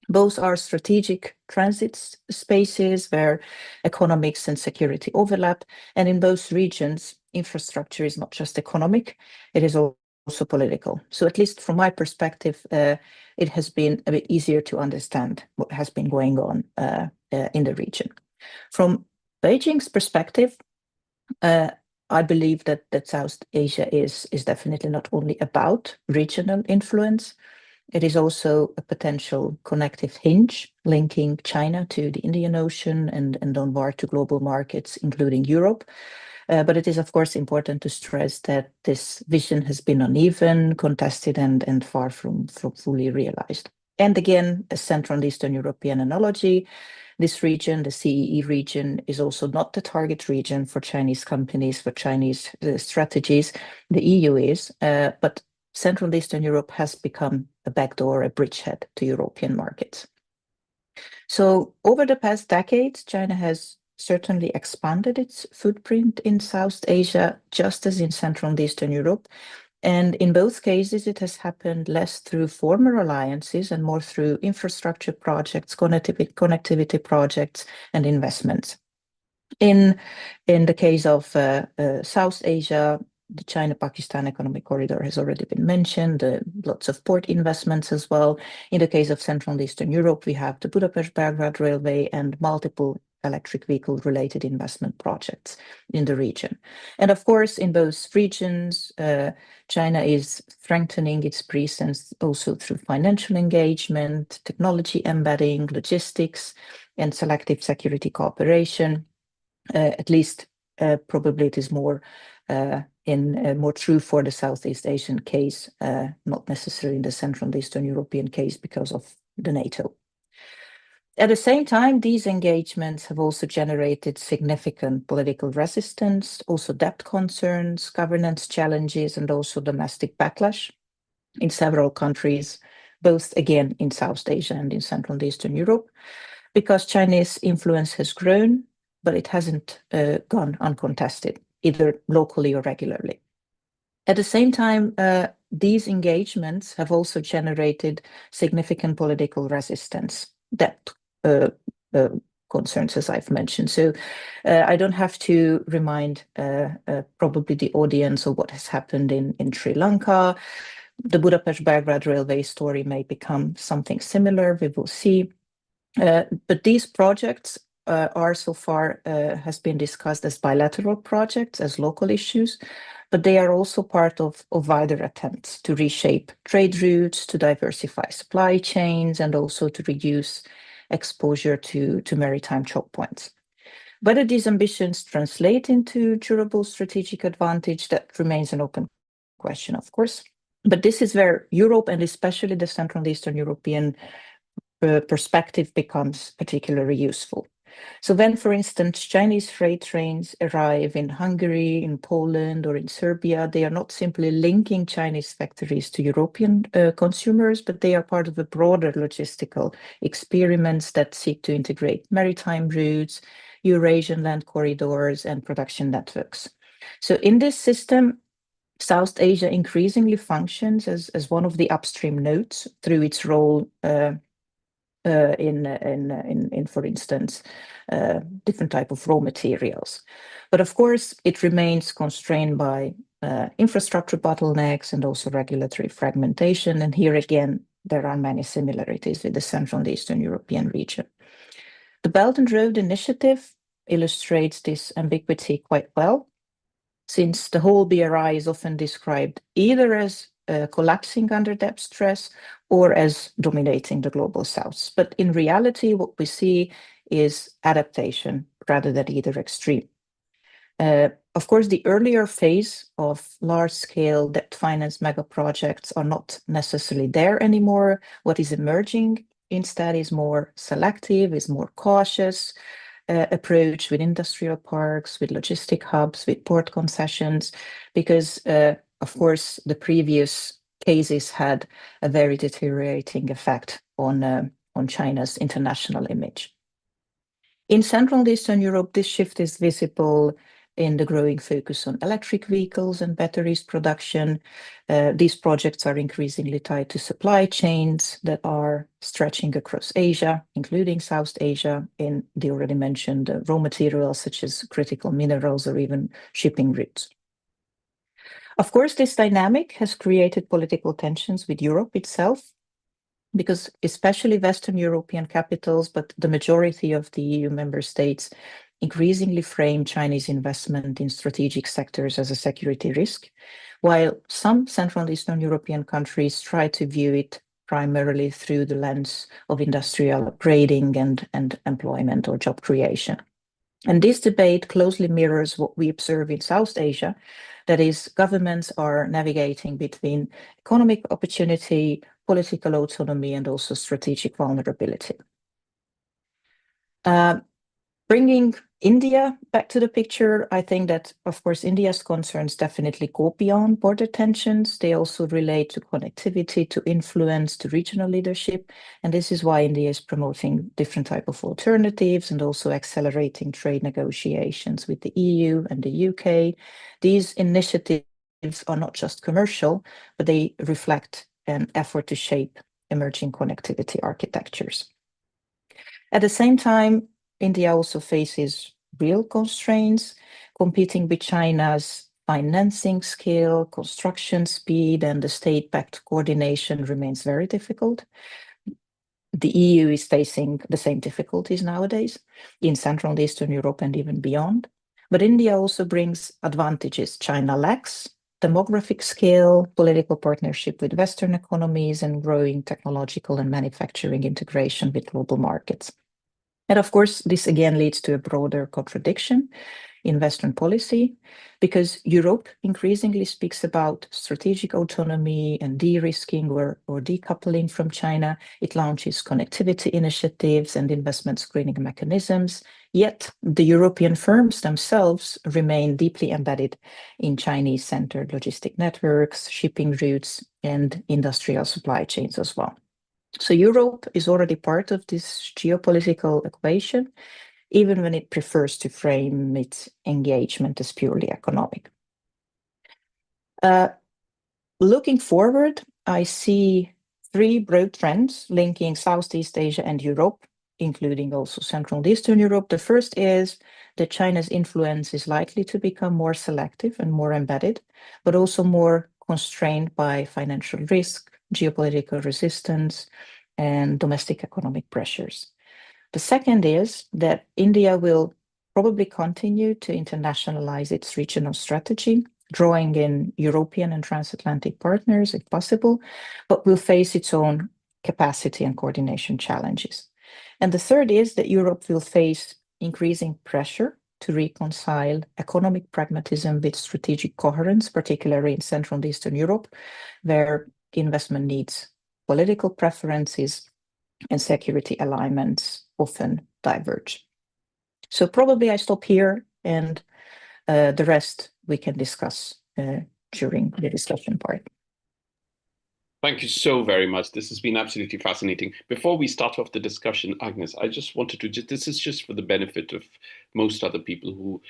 Both are strategic transit spaces where economics and security overlap. And in both regions, infrastructure is not just economic, it is also political. So at least from my perspective, it has been a bit easier to understand what has been going on in the region. From Beijing's perspective, I believe that South Asia is definitely not only about regional influence, it is also a potential connective hinge linking China to the Indian Ocean and onward to global markets, including Europe. But it is, of course, important to stress that this vision has been uneven, contested, and far from fully realized. And again, a Central and Eastern European analogy, this region, the CEE region, is also not the target region for Chinese companies, for Chinese strategies. The EU is, but Central and Eastern Europe has become a backdoor, a bridgehead to European markets. So over the past decades, China has certainly expanded its footprint in South Asia, just as in Central and Eastern Europe. And in both cases, it has happened less through former alliances and more through infrastructure projects, connectivity projects, and investments. In the case of South Asia, the China-Pakistan economic corridor has already been mentioned, lots of port investments as well. In the case of Central and Eastern Europe, we have the Budapest-Belgrade Railway and multiple electric vehicle-related investment projects in the region. And of course, in both regions, China is strengthening its presence also through financial engagement, technology embedding, logistics, and selective security cooperation. At least probably it is more more true for the Southeast Asian case, not necessarily in the Central and Eastern European case because of the NATO. At the same time, these engagements have also generated significant political resistance, also debt concerns, governance challenges, and also domestic backlash in several countries, both again in South Asia and in Central and Eastern Europe, because Chinese influence has grown, but it hasn't gone uncontested, either locally or regularly. At the same time, these engagements have also generated significant political resistance, debt concerns, as I've mentioned. So I don't have to remind probably the audience of what has happened in Sri Lanka, The Budapest-Belgrade railway story may become something similar, we will see. But these projects are so far has been discussed as bilateral projects, as local issues, but they are also part of wider attempts to reshape trade routes, to diversify supply chains, and also to reduce exposure to maritime choke points. Whether these ambitions translate into durable strategic advantage, that remains an open question, of course. But this is where Europe, and especially the Central and Eastern European perspective, becomes particularly useful. So when, for instance, Chinese freight trains arrive in Hungary, in Poland, or in Serbia, they are not simply linking Chinese factories to European consumers, but they are part of a broader logistical experiments that seek to integrate maritime routes, Eurasian land corridors, and production networks. So in this system, South Asia increasingly functions as one of the upstream nodes through its role in, for instance, different type of raw materials. But of course, it remains constrained by infrastructure bottlenecks and also regulatory fragmentation. And here again, there are many similarities with the Central and Eastern European region. The Belt and Road Initiative illustrates this ambiguity quite well, since the whole BRI is often described either as collapsing under debt stress or as dominating the global south. But in reality, what we see is adaptation rather than either extreme. Of course, the earlier phase of large-scale debt finance mega projects are not necessarily there anymore. What is emerging instead is more selective, is more cautious approach with industrial parks, with logistic hubs, with port concessions, because of course, the previous cases had a very deteriorating effect on China's international image. In Central and Eastern Europe, this shift is visible in the growing focus on electric vehicles and batteries production. These projects are increasingly tied to supply chains that are stretching across Asia, including South Asia, in the already mentioned raw materials such as critical minerals or even shipping routes. Of course, this dynamic has created political tensions with Europe itself, because especially Western European capitals, but the majority of the EU member states, increasingly frame Chinese investment in strategic sectors as a security risk, while some Central and Eastern European countries try to view it primarily through the lens of industrial upgrading and employment or job creation. And this debate closely mirrors what we observe in South Asia, that is, governments are navigating between economic opportunity, political autonomy, and also strategic vulnerability. Bringing India back to the picture, I think that, of course, India's concerns definitely go beyond border tensions. They also relate to connectivity, to influence, to regional leadership. And this is why India is promoting different types of alternatives and also accelerating trade negotiations with the EU and the UK. These initiatives are not just commercial, but they reflect an effort to shape emerging connectivity architectures. At the same time, India also faces real constraints, competing with China's financing scale, construction speed, and the state-backed coordination remains very difficult. The EU is facing the same difficulties nowadays in Central and Eastern Europe and even beyond. But India also brings advantages China lacks: demographic scale, political partnership with Western economies, and growing technological and manufacturing integration with global markets. And of course, this again leads to a broader contradiction in Western policy, because Europe increasingly speaks about strategic autonomy and de-risking or decoupling from China. It launches connectivity initiatives and investment screening mechanisms, yet the European firms themselves remain deeply embedded in Chinese-centered logistic networks, shipping routes, and industrial supply chains as well. So Europe is already part of this geopolitical equation, even when it prefers to frame its engagement as purely economic. Looking forward, I see three broad trends linking Southeast Asia and Europe, including also Central and Eastern Europe. The first is that China's influence is likely to become more selective and more embedded, but also more constrained by financial risk, geopolitical resistance, and domestic economic pressures. The second is that India will probably continue to internationalize its regional strategy, drawing in European and transatlantic partners if possible, but will face its own capacity and coordination challenges. And the third is that Europe will face increasing pressure to reconcile economic pragmatism with strategic coherence, particularly in Central and Eastern Europe, where investment needs, political preferences, and security alignments often diverge. So probably I stop here, and the rest we can discuss during the discussion part. Thank you so very much. This has been absolutely fascinating. Before we start off the discussion, Agnes, I just wanted to, this is just for the benefit of most other people who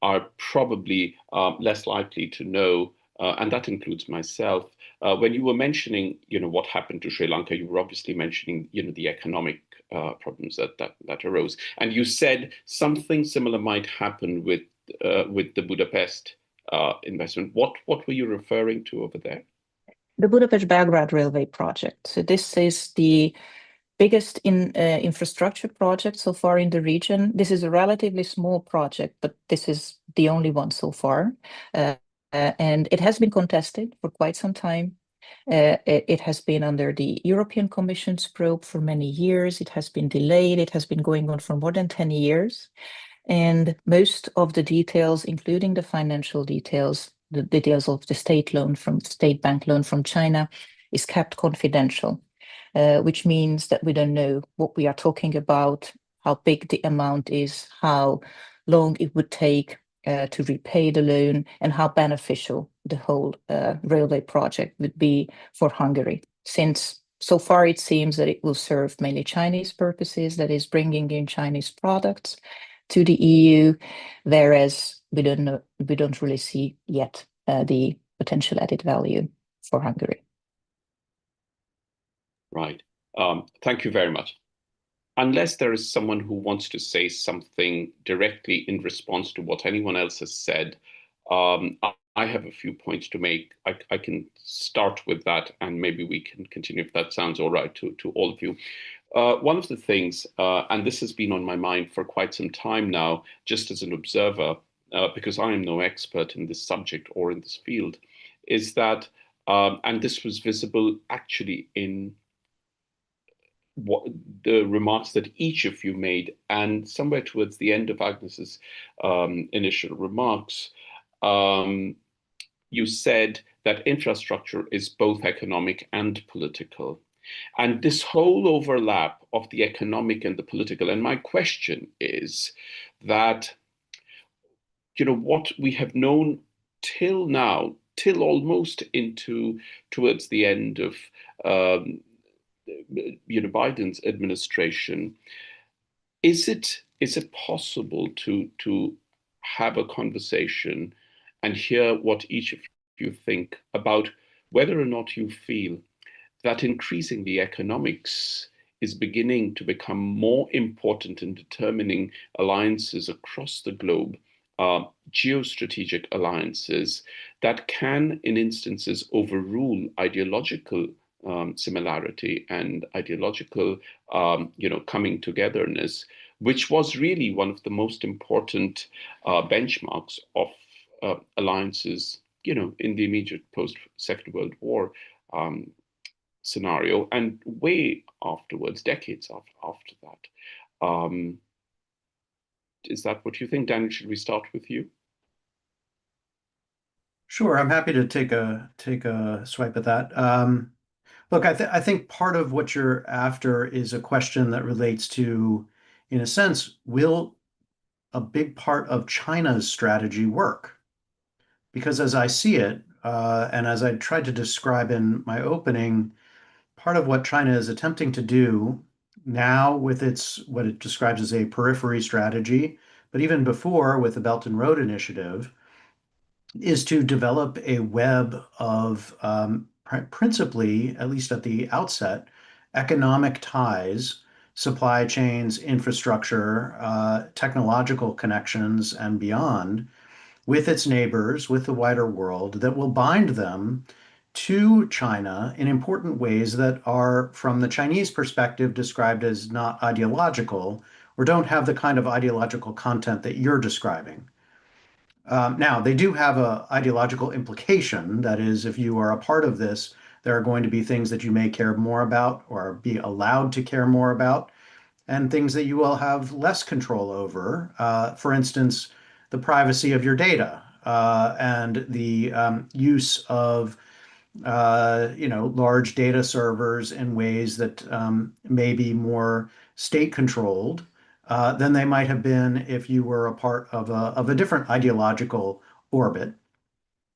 are probably less likely to know, and that includes myself. When you were mentioning, what happened to Sri Lanka, you were obviously mentioning, the economic problems that arose. And you said something similar might happen with the Budapest investment. What were you referring to over there? The Budapest-Belgrade Railway project. So this is the biggest infrastructure project so far in the region. This is a relatively small project, but this is the only one so far. And it has been contested for quite some time. It has been under the European Commission's probe for many years. It has been delayed. It has been going on for more than 10 years. And most of the details, including the financial details, the details of the state bank loan from China, is kept confidential, which means that we don't know what we are talking about, how big the amount is, how long it would take to repay the loan, and how beneficial the whole railway project would be for Hungary. Since so far it seems that it will serve mainly Chinese purposes, that is bringing in Chinese products to the EU, whereas we don't really see yet the potential added value for Hungary. Right. Thank you very much. Unless there is someone who wants to say something directly in response to what anyone else has said, I have a few points to make. I can start with that, and maybe we can continue if that sounds all right to all of you. One of the things, and this has been on my mind for quite some time now, just as an observer, because I am no expert in this subject or in this field, is that, and this was visible actually in what the remarks that each of you made, and somewhere towards the end of Agnes's initial remarks, you said that infrastructure is both economic and political. And this whole overlap of the economic and the political, and my question is that, what we have known till now, till almost towards the end of Biden's administration, is it possible to have a conversation and hear what each of you think about whether or not you feel that increasingly economics is beginning to become more important in determining alliances across the globe, geostrategic alliances that can, in instances, overrule ideological similarity and ideological, coming togetherness, which was really one of the most important benchmarks of alliances, in the immediate post-Second World War scenario, and way afterwards, decades after that. Is that what you think, Daniel? Should we start with you? Sure, I'm happy to take a swipe at that. Look, I think part of what you're after is a question that relates to, in a sense, will a big part of China's strategy work? Because as I see it, and as I tried to describe in my opening, part of what China is attempting to do now with what it describes as a periphery strategy, but even before with the Belt and Road Initiative, is to develop a web of principally, at least at the outset, economic ties, supply chains, infrastructure, technological connections, and beyond with its neighbors, with the wider world, that will bind them to China in important ways that are, from the Chinese perspective, described as not ideological or don't have the kind of ideological content that you're describing. Now, they do have an ideological implication. That is, if you are a part of this, there are going to be things that you may care more about or be allowed to care more about, and things that you will have less control over. For instance, the privacy of your data and the use of large data servers in ways that may be more state controlled than they might have been if you were a part of a different ideological orbit.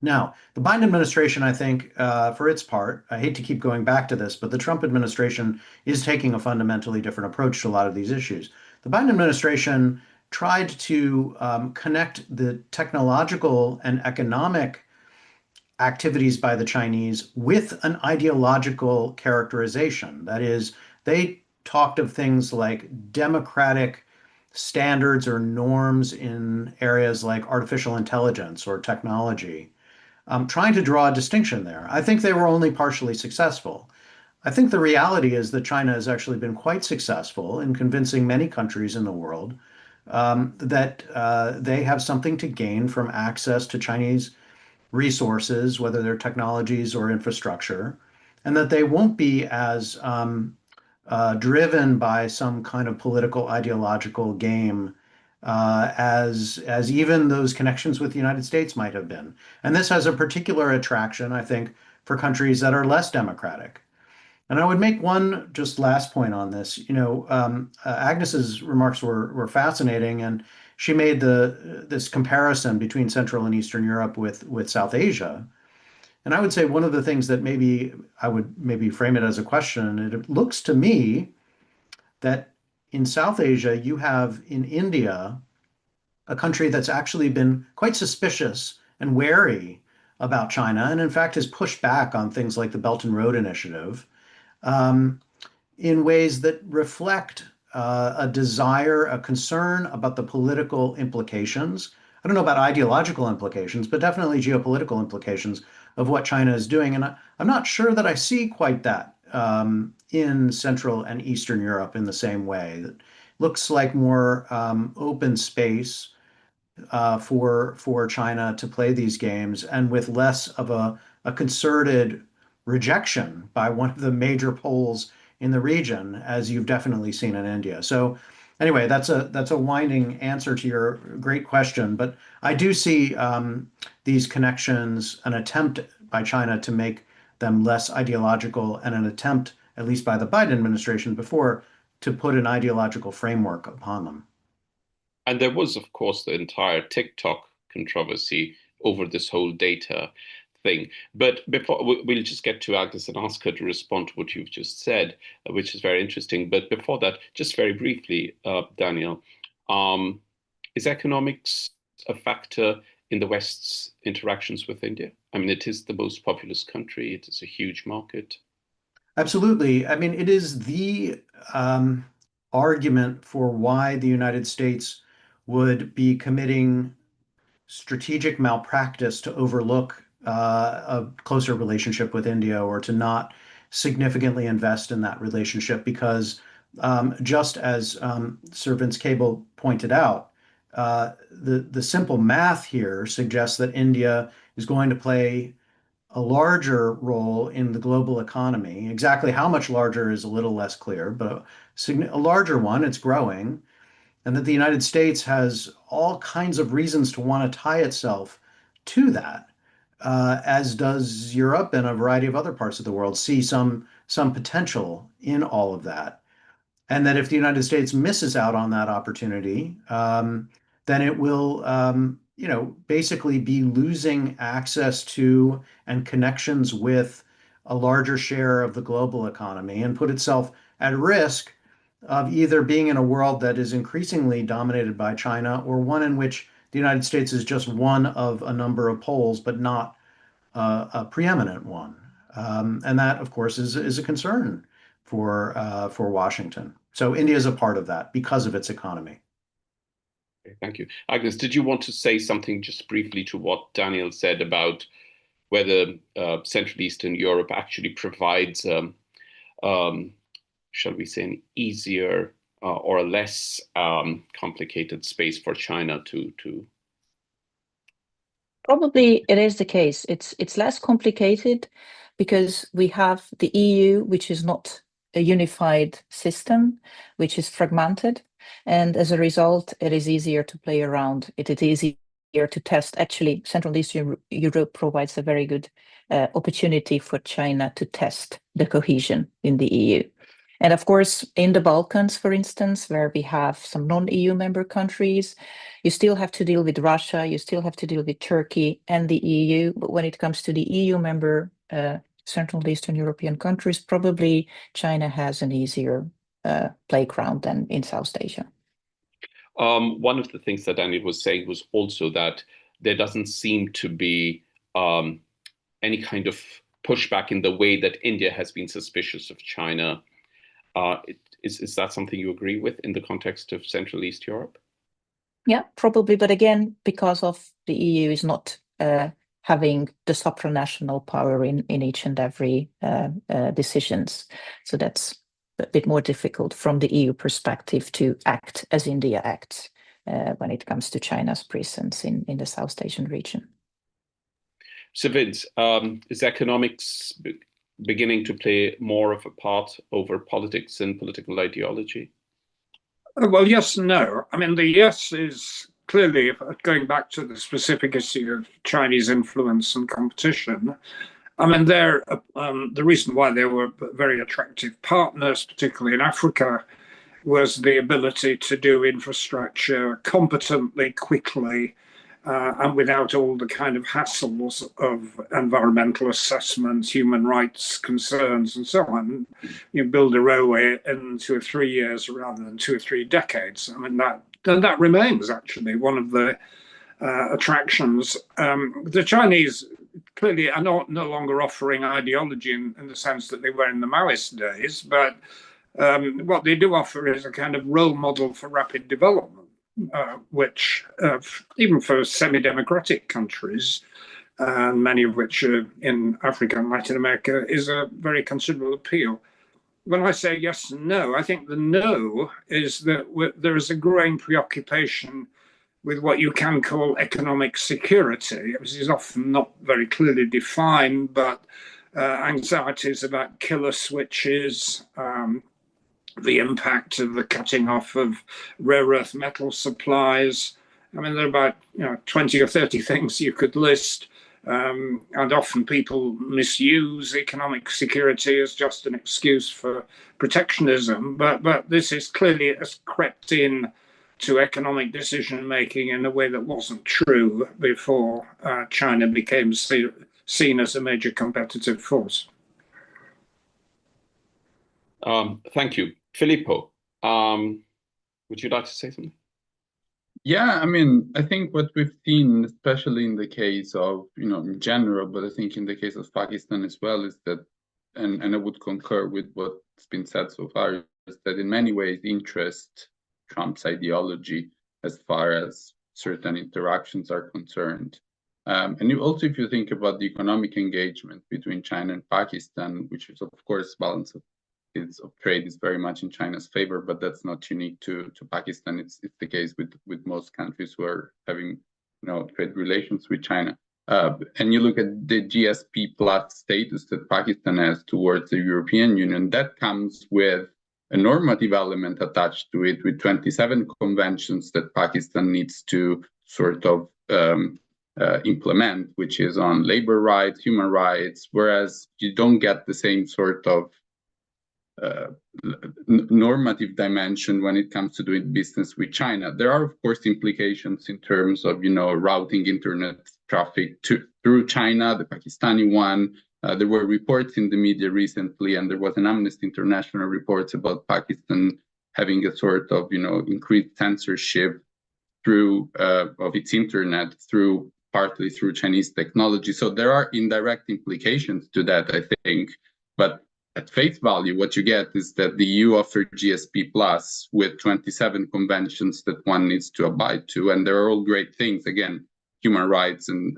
Now, the Biden administration, I think, for its part, I hate to keep going back to this, but the Trump administration is taking a fundamentally different approach to a lot of these issues. The Biden administration tried to connect the technological and economic activities by the Chinese with an ideological characterization. That is, they talked of things like democratic standards or norms in areas like artificial intelligence or technology, trying to draw a distinction there. I think they were only partially successful. I think the reality is that China has actually been quite successful in convincing many countries in the world that they have something to gain from access to Chinese resources, whether they're technologies or infrastructure, and that they won't be as driven by some kind of political ideological game as even those connections with the United States might have been. And this has a particular attraction, I think, for countries that are less democratic. And I would make one just last point on this. Agnes's remarks were fascinating, and she made this comparison between Central and Eastern Europe with South Asia. And I would say one of the things that maybe I would maybe frame it as a question, it looks to me that in South Asia, you have in India a country that's actually been quite suspicious and wary about China, and in fact has pushed back on things like the Belt and Road Initiative in ways that reflect a desire, a concern about the political implications. I don't know about ideological implications, but definitely geopolitical implications of what China is doing. And I'm not sure that I see quite that in Central and Eastern Europe in the same way. It looks like more open space for China to play these games, and with less of a concerted rejection by one of the major poles in the region, as you've definitely seen in India. So anyway, that's a winding answer to your great question, but I do see these connections, an attempt by China to make them less ideological, and an attempt, at least by the Biden administration before, to put an ideological framework upon them. And there was, of course, the entire TikTok controversy over this whole data thing. But before we'll just get to Agnes and ask her to respond to what you've just said, which is very interesting. But before that, just very briefly, Daniel, is economics a factor in the West's interactions with India? I mean, it is the most populous country. It is a huge market. Absolutely. I mean, it is the argument for why the United States would be committing strategic malpractice to overlook a closer relationship with India, or to not significantly invest in that relationship, because just as Sir Vince Cable pointed out, the simple math here suggests that India is going to play a larger role in the global economy. Exactly how much larger is a little less clear, but a larger one. It's growing, and that the United States has all kinds of reasons to want to tie itself to that, as does Europe and a variety of other parts of the world see some potential in all of that. And that if the United States misses out on that opportunity, then it will, basically be losing access to and connections with a larger share of the global economy, and put itself at risk of either being in a world that is increasingly dominated by China, or one in which the United States is just one of a number of poles, but not a preeminent one. And that, of course, is a concern for Washington. So India is a part of that because of its economy. Okay, thank you. Agnes, did you want to say something just briefly to what Daniel said about whether Central Eastern Europe actually provides, shall we say, an easier or a less complicated space for China to. Probably it is the case. It's less complicated because we have the EU, which is not a unified system, which is fragmented. And as a result, it is easier to play around. It is easier to test. Actually, Central Eastern Europe provides a very good opportunity for China to test the cohesion in the EU. And of course, in the Balkans, for instance, where we have some non-EU member countries, you still have to deal with Russia, you still have to deal with Turkey and the EU. But when it comes to the EU member, Central Eastern European countries, probably China has an easier playground than in South Asia. One of the things that Daniel was saying was also that there doesn't seem to be any kind of pushback in the way that India has been suspicious of China. Is that something you agree with in the context of Central East Europe? Yeah, probably. But again, because of the EU is not having the supranational power in each and every decisions. So that's a bit more difficult from the EU perspective to act as India acts when it comes to China's presence in the South Asian region. So Vince, is economics beginning to play more of a part over politics and political ideology? Well, yes and no. I mean, the yes is clearly, going back to the specific issue of Chinese influence and competition, I mean, the reason why they were very attractive partners, particularly in Africa, was the ability to do infrastructure competently, quickly, and without all the kind of hassles of environmental assessments, human rights concerns, and so on. You build a railway in 2 or 3 years rather than 2 or 3 decades. I mean, that remains actually one of the attractions. The Chinese clearly are no longer offering ideology in the sense that they were in the Maoist days, but what they do offer is a kind of role model for rapid development. Which, even for semi-democratic countries, and many of which are in Africa and Latin America, is a very considerable appeal. When I say yes and no, I think the no is that there is a growing preoccupation with what you can call economic security. This is often not very clearly defined, but anxieties about killer switches, the impact of the cutting off of rare earth metal supplies. I mean, there are about 20 or 30 things you could list, and often people misuse economic security as just an excuse for protectionism. But this is clearly has crept in to economic decision making in a way that wasn't true before China became seen as a major competitive force. Thank you. Filippo, would you like to say something? Yeah, I mean, I think what we've seen, especially in the case of, in general, but I think in the case of Pakistan as well, is that, and I would concur with what's been said so far, is that in many ways interest Trump's ideology as far as certain interactions are concerned. And also, if you think about the economic engagement between China and Pakistan, which is, of course, balance of trade is very much in China's favor, but that's not unique to Pakistan. It's the case with most countries who are having trade relations with China. And you look at the GSP plus status that Pakistan has towards the European Union, that comes with a normative element attached to it, with 27 conventions that Pakistan needs to sort of implement, which is on labor rights, human rights, whereas you don't get the same sort of normative dimension when it comes to doing business with China. There are, of course, implications in terms of, routing internet traffic through China, the Pakistani one. There were reports in the media recently, and there was an Amnesty International report about Pakistan having a sort of, increased censorship through of its internet partly through Chinese technology. So there are indirect implications to that, I think, but at face value, what you get is that the EU offered GSP plus with 27 conventions that one needs to abide to, and they're all great things. Again, human rights and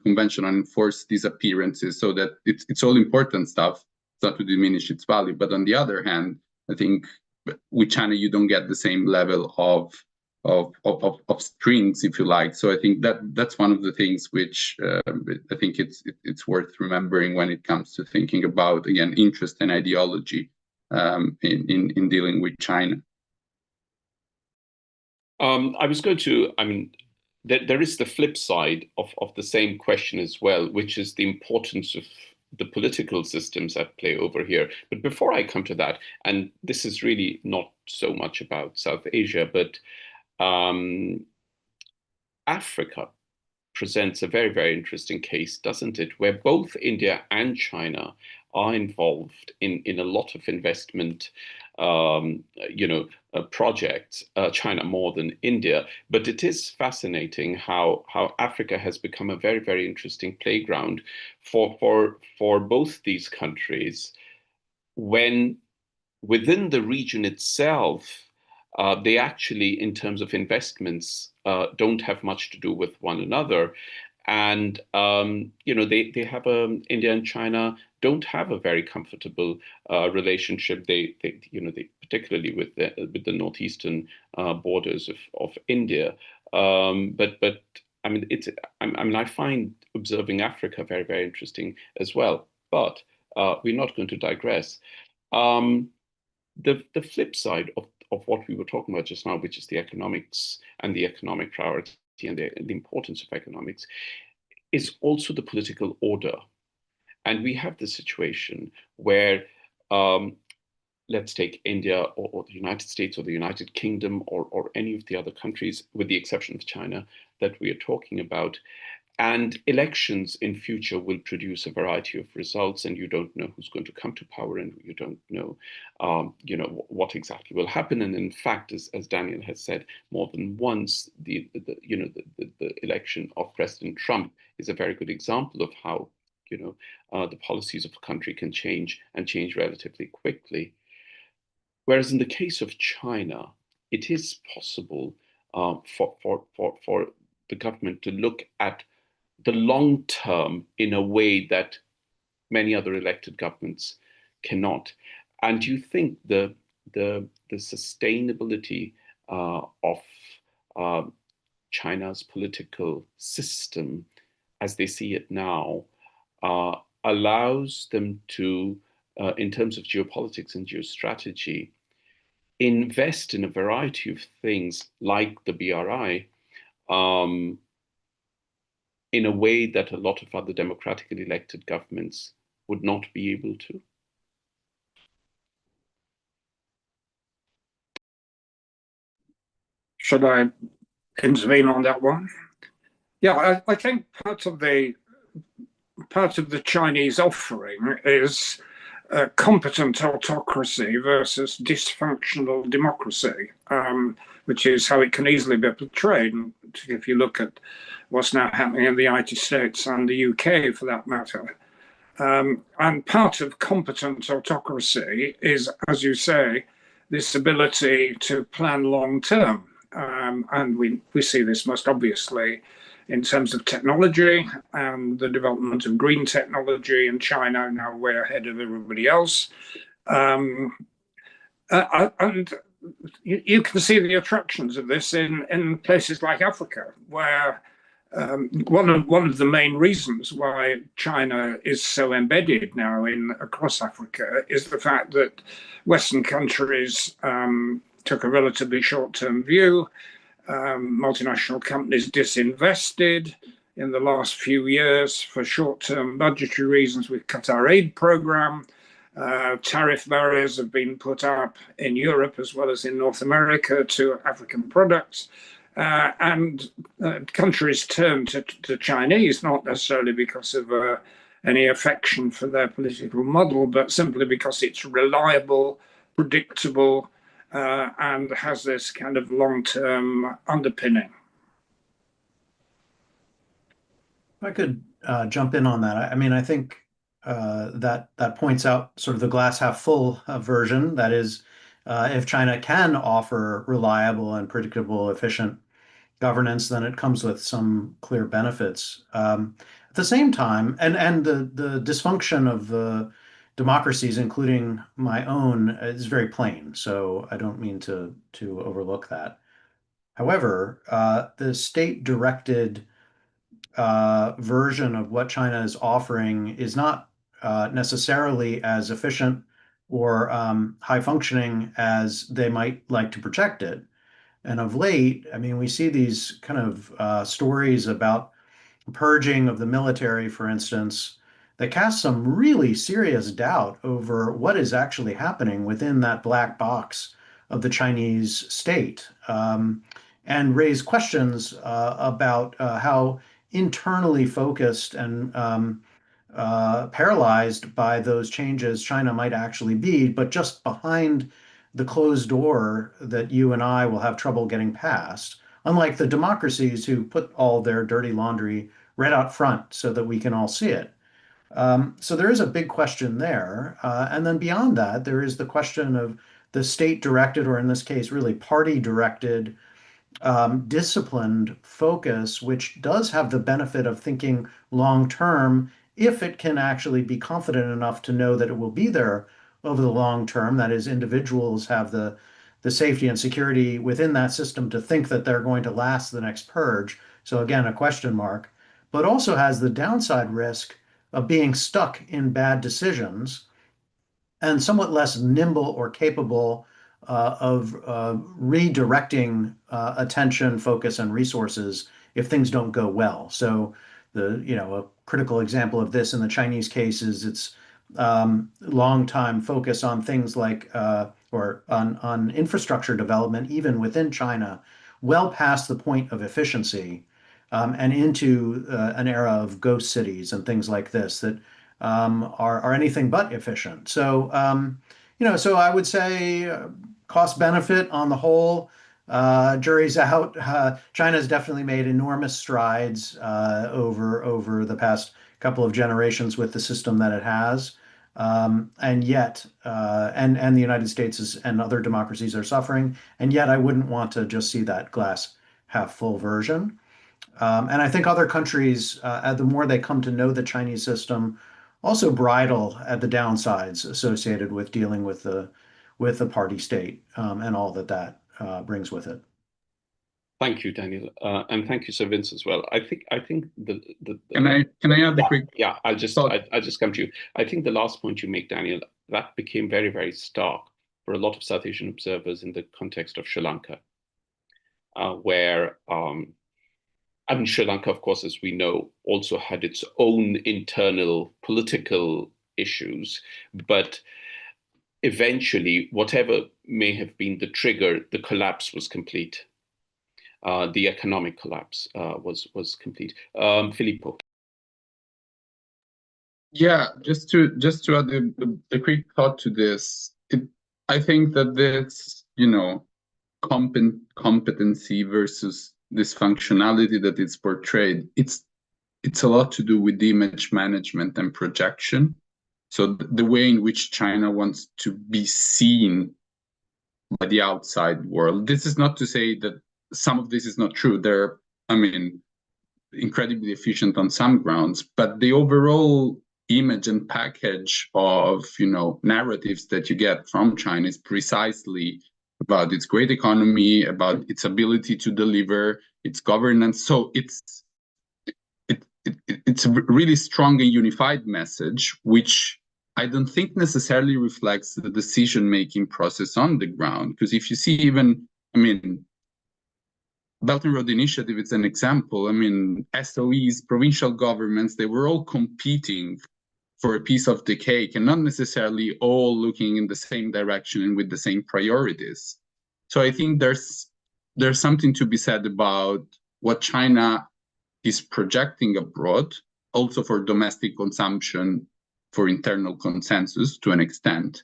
convention on enforced disappearances, so that it's all important stuff. It's not to diminish its value, but on the other hand, I think with China you don't get the same level of strings, if you like. So I think that's one of the things which I think it's worth remembering when it comes to thinking about, again, interest and ideology in dealing with China. I was going to, I mean, there is the flip side of the same question as well, which is the importance of the political systems at play over here. But before I come to that, and this is really not so much about South Asia, but Africa presents a very, very interesting case, doesn't it? Where both India and China are involved in a lot of investment, projects, China more than India. But it is fascinating how Africa has become a very, very interesting playground for both these countries, when within the region itself, they actually, in terms of investments, don't have much to do with one another. And, they have India and China don't have a very comfortable relationship. They particularly with the northeastern borders of India. But I mean, I find observing Africa very, very interesting as well. But we're not going to digress. The flip side of what we were talking about just now, which is the economics and the economic priority and the importance of economics, is also the political order. And we have the situation where, let's take India or the United States or the United Kingdom or any of the other countries, with the exception of China, that we are talking about. And elections in future will produce a variety of results, and you don't know who's going to come to power, and you don't know, what exactly will happen. And in fact, as Daniel has said more than once, the election of President Trump is a very good example of how, the policies of a country can change and change relatively quickly. Whereas in the case of China, it is possible for the government to look at the long term in a way that many other elected governments cannot. And do you think the sustainability of China's political system, as they see it now, allows them to, in terms of geopolitics and geostrategy, invest in a variety of things like the BRI, in a way that a lot of other democratically elected governments would not be able to? Should I intervene on that one? Yeah, I think part of the Chinese offering is competent autocracy versus dysfunctional democracy, which is how it can easily be portrayed. If you look at what's now happening in the United States and the UK, for that matter. And part of competent autocracy is, as you say, this ability to plan long term. And we see this most obviously in terms of technology and the development of green technology in China, now way ahead of everybody else. And you can see the attractions of this in places like Africa, where one of the main reasons why China is so embedded now across Africa is the fact that Western countries took a relatively short-term view. Multinational companies disinvested in the last few years for short-term budgetary reasons. We've cut our aid program. Tariff barriers have been put up in Europe as well as in North America to African products. And countries turn to Chinese, not necessarily because of any affection for their political model, but simply because it's reliable, predictable, and has this kind of long-term underpinning. If I could jump in on that. I mean, I think that points out sort of the glass half full version. That is, if China can offer reliable and predictable, efficient governance, then it comes with some clear benefits. At the same time, and the dysfunction of the democracies, including my own, is very plain. So I don't mean to overlook that. However, the state-directed version of what China is offering is not necessarily as efficient or high functioning as they might like to project it. And of late, I mean, we see these kind of stories about purging of the military, for instance, that cast some really serious doubt over what is actually happening within that black box of the Chinese state, and raise questions about how internally focused and paralyzed by those changes China might actually be, but just behind the closed door that you and I will have trouble getting past, unlike the democracies who put all their dirty laundry right out front so that we can all see it. So there is a big question there. And then beyond that, there is the question of the state-directed, or in this case, really party-directed, disciplined focus, which does have the benefit of thinking long-term if it can actually be confident enough to know that it will be there over the long term. That is, individuals have the safety and security within that system to think that they're going to last the next purge. So again, a question mark, but also has the downside risk of being stuck in bad decisions and somewhat less nimble or capable of redirecting attention, focus, and resources if things don't go well. So a critical example of this in the Chinese case is its long time focus on things like or on infrastructure development, even within China, well past the point of efficiency, and into an era of ghost cities and things like this that are anything but efficient. So so I would say cost benefit on the whole, jury's out. China's definitely made enormous strides over the past couple of generations with the system that it has. And yet, and the United States and other democracies are suffering. And yet I wouldn't want to just see that glass half full version. And I think other countries, the more they come to know the Chinese system, also bridle at the downsides associated with dealing with the party state, and all that brings with it. Thank you, Daniel, and thank you, Sir Vince, as well. I think the Can I add a quick? Yeah, I'll just come to you. I think the last point you make, Daniel, that became very, very stark for a lot of South Asian observers in the context of Sri Lanka, where Sri Lanka, of course, as we know, also had its own internal political issues, but eventually, whatever may have been the trigger, the collapse was complete. The economic collapse was complete. Filippo. Yeah, just to add a quick thought to this, I think that this, competency versus this functionality that it's portrayed, it's a lot to do with image management and projection. So the way in which China wants to be seen by the outside world. This is not to say that some of this is not true. They're, incredibly efficient on some grounds, but the overall image and package of, narratives that you get from China is precisely about its great economy, about its ability to deliver, its governance. So it's a really strong and unified message, which I don't think necessarily reflects the decision-making process on the ground. Because if you see even, Belt and Road Initiative, it's an example. SOEs, provincial governments, they were all competing for a piece of the cake and not necessarily all looking in the same direction and with the same priorities. So I think there's something to be said about what China is projecting abroad, also for domestic consumption, for internal consensus to an extent,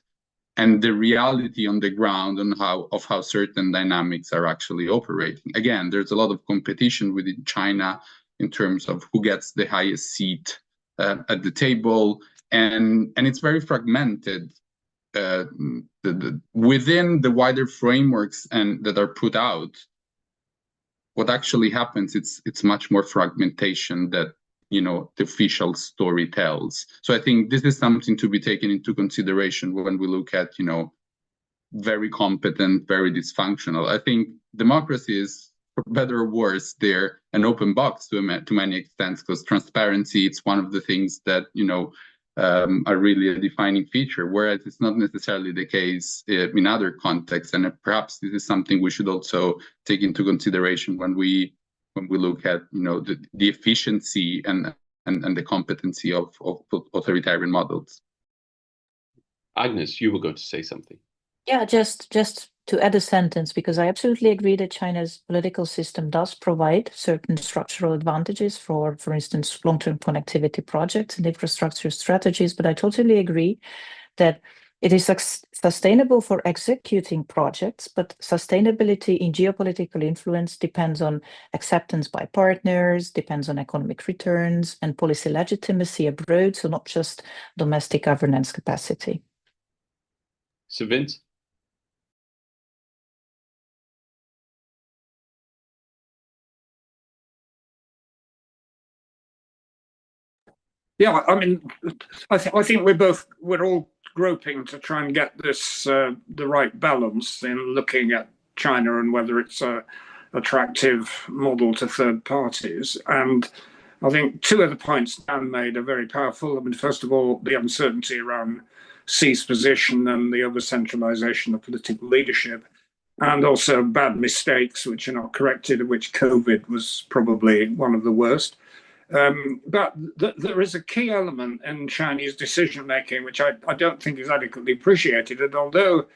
and the reality on the ground on how certain dynamics are actually operating. Again, there's a lot of competition within China in terms of who gets the highest seat at the table, and it's very fragmented within the wider frameworks and that are put out. what actually happens, it's much more fragmentation that the official story tells. So I think this is something to be taken into consideration when we look at very competent, very dysfunctional. I think democracy is, for better or worse, they're an open box to many extents, because transparency, it's one of the things that are really a defining feature, whereas it's not necessarily the case in other contexts. And perhaps this is something we should also take into consideration when we look at the efficiency and the competency of authoritarian models. Agnes, you were going to say something. Yeah, just to add a sentence, because I absolutely agree that China's political system does provide certain structural advantages for instance, long-term connectivity projects and infrastructure strategies. But I totally agree that it is sustainable for executing projects, but sustainability in geopolitical influence depends on acceptance by partners, depends on economic returns and policy legitimacy abroad, so not just domestic governance capacity. So Vince? Yeah, I mean, I think we're all groping to try and get this the right balance in looking at China and whether it's a attractive model to third parties. And I think two of the points Dan made are very powerful. I mean, first of all, the uncertainty around SAIS position and the over-centralization of political leadership, and also bad mistakes which are not corrected, of which COVID was probably one of the worst. But there is a key element in Chinese decision-making which I don't think is adequately appreciated. And although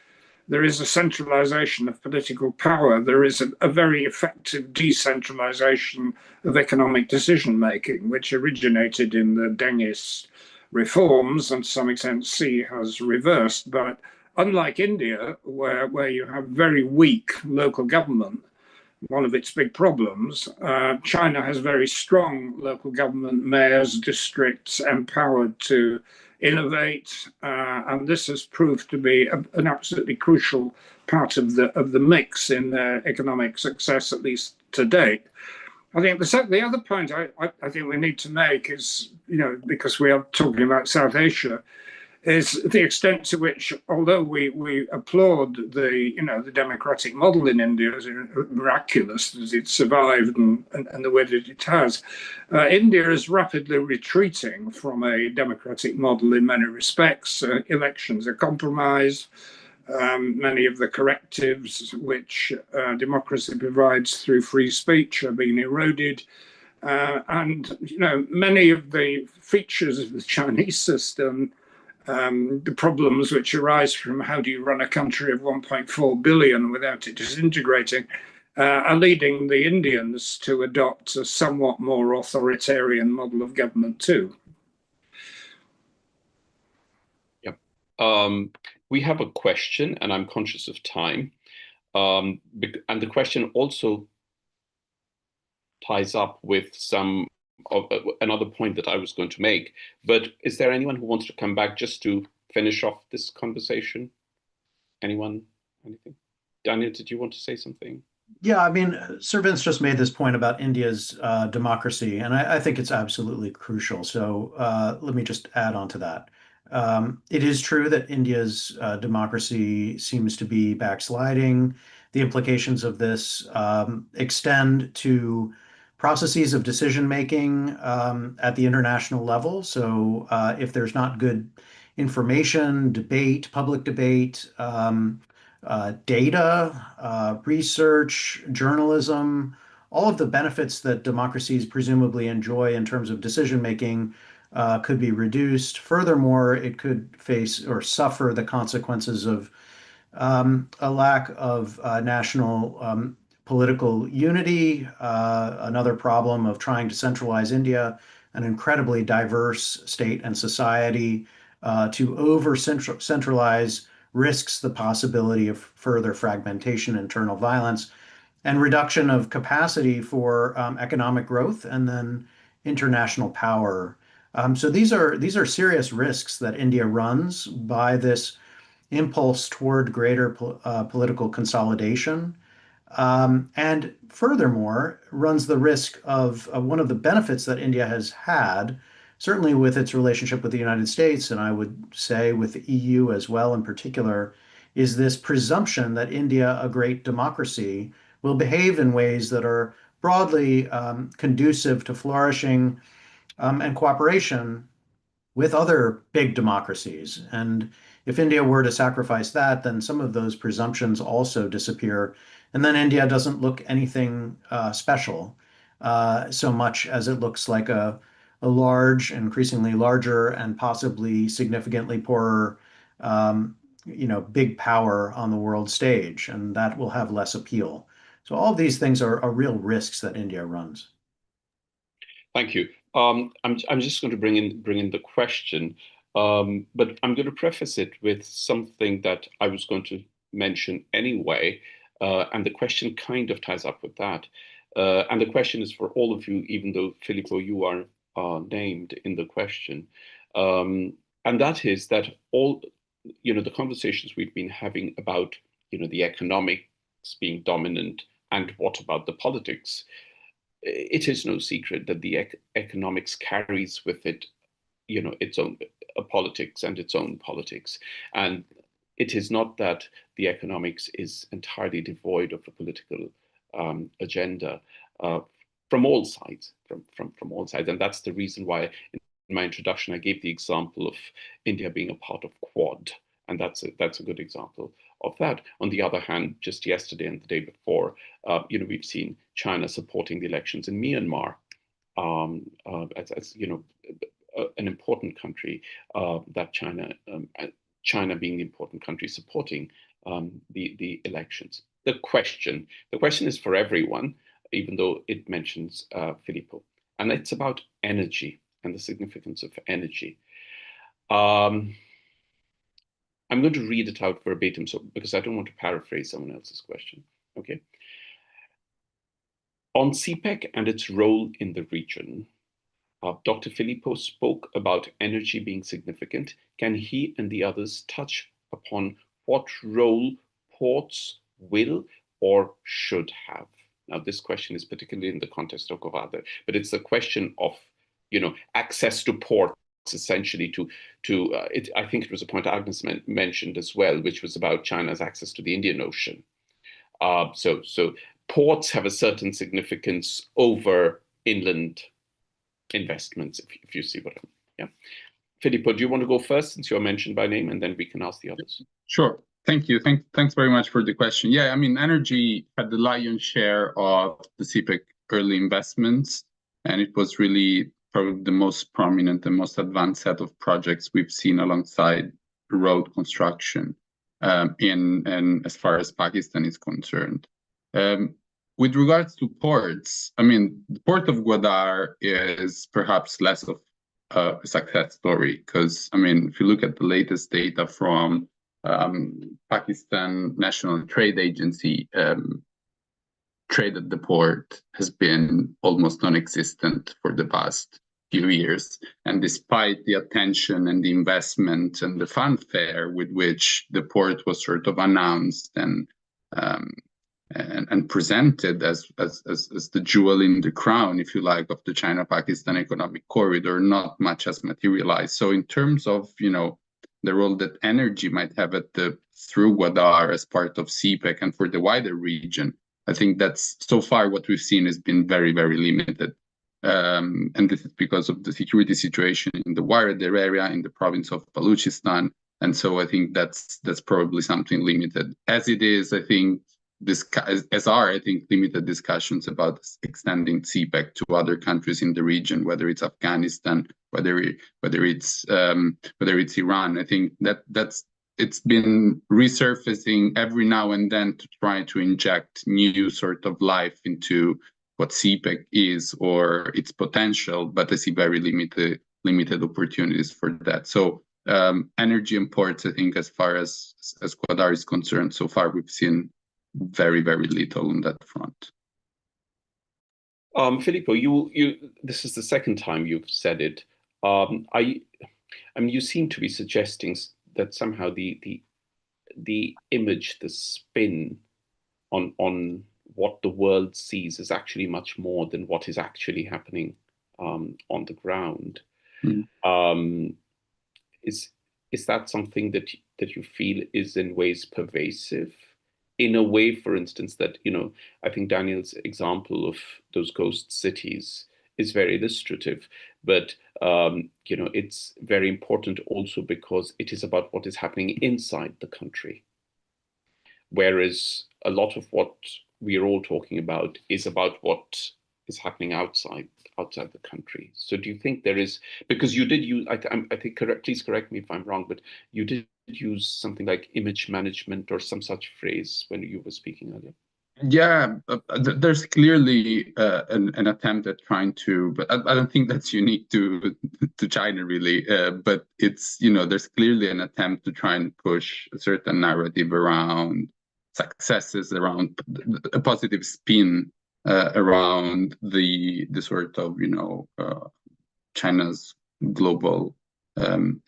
there is a centralization of political power, there is a very effective decentralization of economic decision-making, which originated in the Dengist reforms, and to some extent Xi has reversed. But unlike India, where you have very weak local government, one of its big problems, China has very strong local government, mayors, districts empowered to innovate, and this has proved to be an absolutely crucial part of the mix in their economic success, at least to date. I think the other point I think we need to make is, because we are talking about South Asia, is the extent to which, although we applaud the democratic model in India as miraculous as it survived and the way that it has, India is rapidly retreating from a democratic model in many respects. Elections are compromised. Many of the correctives which democracy provides through free speech are being eroded. And many of the features of the Chinese system, the problems which arise from how do you run a country of 1.4 billion without it disintegrating, are leading the Indians to adopt a somewhat more authoritarian model of government too. Yep. We have a question, and I'm conscious of time. And the question also ties up with another point that I was going to make. But is there anyone who wants to come back just to finish off this conversation? Anyone? Anything? Daniel, did you want to say something? Yeah, I mean, Sir Vince just made this point about India's democracy, and I think it's absolutely crucial. So let me just add on to that. It is true that India's democracy seems to be backsliding. The implications of this extend to processes of decision making at the international level. So if there's not good information, debate, public debate, data, research, journalism, all of the benefits that democracies presumably enjoy in terms of decision making could be reduced. Furthermore, it could face or suffer the consequences of a lack of national political unity, another problem of trying to centralize India, an incredibly diverse state and society, to over-centralize risks the possibility of further fragmentation, internal violence, and reduction of capacity for economic growth and then international power. So these are serious risks that India runs by this impulse toward greater political consolidation. And furthermore, runs the risk of one of the benefits that India has had, certainly with its relationship with the United States, and I would say with the EU as well in particular, is this presumption that India, a great democracy, will behave in ways that are broadly conducive to flourishing and cooperation with other big democracies. And if India were to sacrifice that, then some of those presumptions also disappear. And then India doesn't look anything special so much as it looks like a large, increasingly larger, and possibly significantly poorer, big power on the world stage. And that will have less appeal. So all of these things are real risks that India runs. Thank you. I'm just going to bring in the question, but I'm going to preface it with something that I was going to mention anyway, and the question kind of ties up with that. And the question is for all of you, even though Filippo, you are named in the question, and that is that all the conversations we've been having about the economics being dominant and what about the politics. It is no secret that the economics carries with it, its own politics and its own politics. And it is not that the economics is entirely devoid of a political agenda from all sides, from all sides. And that's the reason why in my introduction I gave the example of India being a part of Quad, and that's a good example of that. On the other hand, just yesterday and the day before, we've seen China supporting the elections in Myanmar as an important country that China being the important country supporting the elections. The question is for everyone, even though it mentions Filippo, and it's about energy and the significance of energy. I'm going to read it out verbatim, because I don't want to paraphrase someone else's question. Okay. On CPEC and its role in the region, Dr. Filippo spoke about energy being significant. Can he and the others touch upon what role ports will or should have? Now, this question is particularly in the context of Govada, but it's the question of, access to ports, essentially I think it was a point Agnes mentioned as well, which was about China's access to the Indian Ocean. So ports have a certain significance over inland investments, if you see what I mean. Yeah. Filippo, do you want to go first since you're mentioned by name, and then we can ask the others? Sure. Thank you. Thanks very much for the question. Yeah, I mean, energy had the lion's share of the CPEC early investments, and it was really probably the most prominent and most advanced set of projects we've seen alongside road construction and as far as Pakistan is concerned. With regards to ports, I mean, the port of Gwadar is perhaps less of a success story because, I mean, if you look at the latest data from Pakistan National Trade Agency, trade at the port has been almost non-existent for the past few years. And despite the attention and the investment and the fanfare with which the port was sort of announced and presented as the jewel in the crown, if you like, of the China-Pakistan economic corridor, not much has materialized. So in terms of, the role that energy might have through Gwadar as part of CPEC and for the wider region, I think that's so far what we've seen has been very, very limited. And this is because of the security situation in the Waradar area in the province of Balochistan. And so I think that's probably something limited. As it is, I think, limited discussions about extending CPEC to other countries in the region, whether it's Afghanistan, whether it's Iran. I think it's been resurfacing every now and then to try to inject new sort of life into what CPEC is or its potential, but I see very limited opportunities for that. So energy imports, I think, as far as Gwadar is concerned, so far we've seen very, very little on that front. Filippo, this is the second time you've said it. I mean, you seem to be suggesting that somehow the image, the spin on what the world sees is actually much more than what is actually happening on the ground. Mm. Is that something that you feel is in ways pervasive? In a way, for instance, that, I think Daniel's example of those ghost cities is very illustrative, but it's very important also because it is about what is happening inside the country. Whereas a lot of what we are all talking about is about what is happening outside the country. So do you think there is, because you did use, I think, please correct me if I'm wrong, but you did use something like image management or some such phrase when you were speaking earlier? Yeah, there's clearly an attempt at trying to, but I don't think that's unique to China really. But it's, there's clearly an attempt to try and push a certain narrative around successes, around a positive spin around the sort of China's global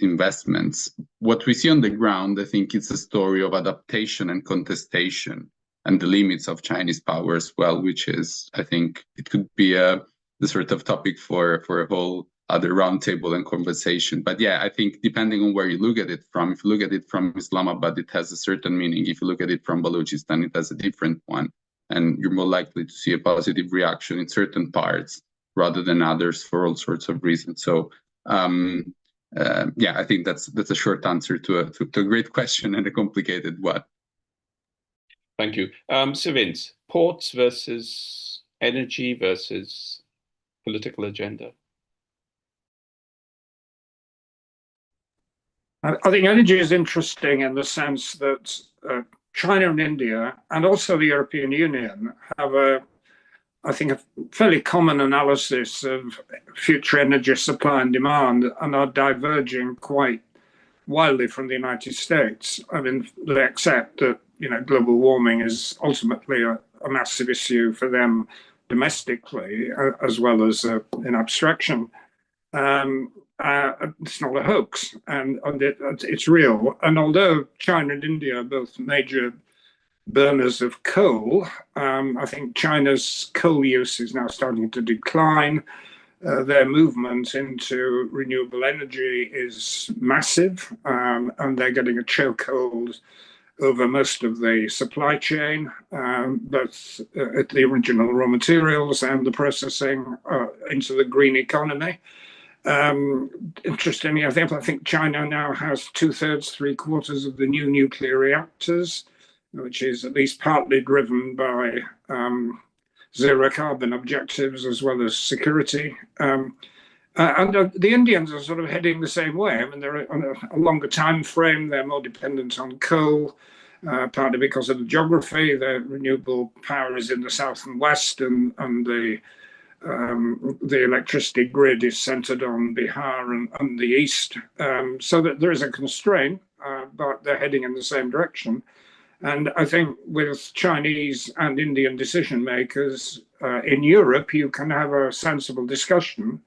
investments. What we see on the ground, I think, it's a story of adaptation and contestation and the limits of Chinese power as well, which is, I think, it could be the sort of topic for a whole other roundtable and conversation. But yeah, I think depending on where you look at it from, if you look at it from Islamabad, it has a certain meaning. If you look at it from Balochistan, it has a different one. And you're more likely to see a positive reaction in certain parts rather than others for all sorts of reasons. So yeah, I think that's a short answer to a great question and a complicated one. Thank you. So Vince, ports versus energy versus political agenda. I think energy is interesting in the sense that China and India, and also the European Union, have I think, a fairly common analysis of future energy supply and demand, and are diverging quite wildly from the United States. I mean, they accept that global warming is ultimately a massive issue for them domestically, as well as in abstraction. It's not a hoax, and it's real. And although China and India are both major burners of coal, I think China's coal use is now starting to decline. Their movement into renewable energy is massive, and they're getting a chokehold over most of the supply chain, both at the original raw materials and the processing into the green economy. Interestingly, I think China now has 2/3, 3/4 of the new nuclear reactors, which is at least partly driven by zero carbon objectives as well as security. And the Indians are sort of heading the same way. I mean, they're on a longer time frame. They're more dependent on coal, partly because of the geography. Their renewable power is in the south and west, and the electricity grid is centered on Bihar and the east. So that there is a constraint, but they're heading in the same direction. And I think with Chinese and Indian decision makers in Europe, you can have a sensible discussion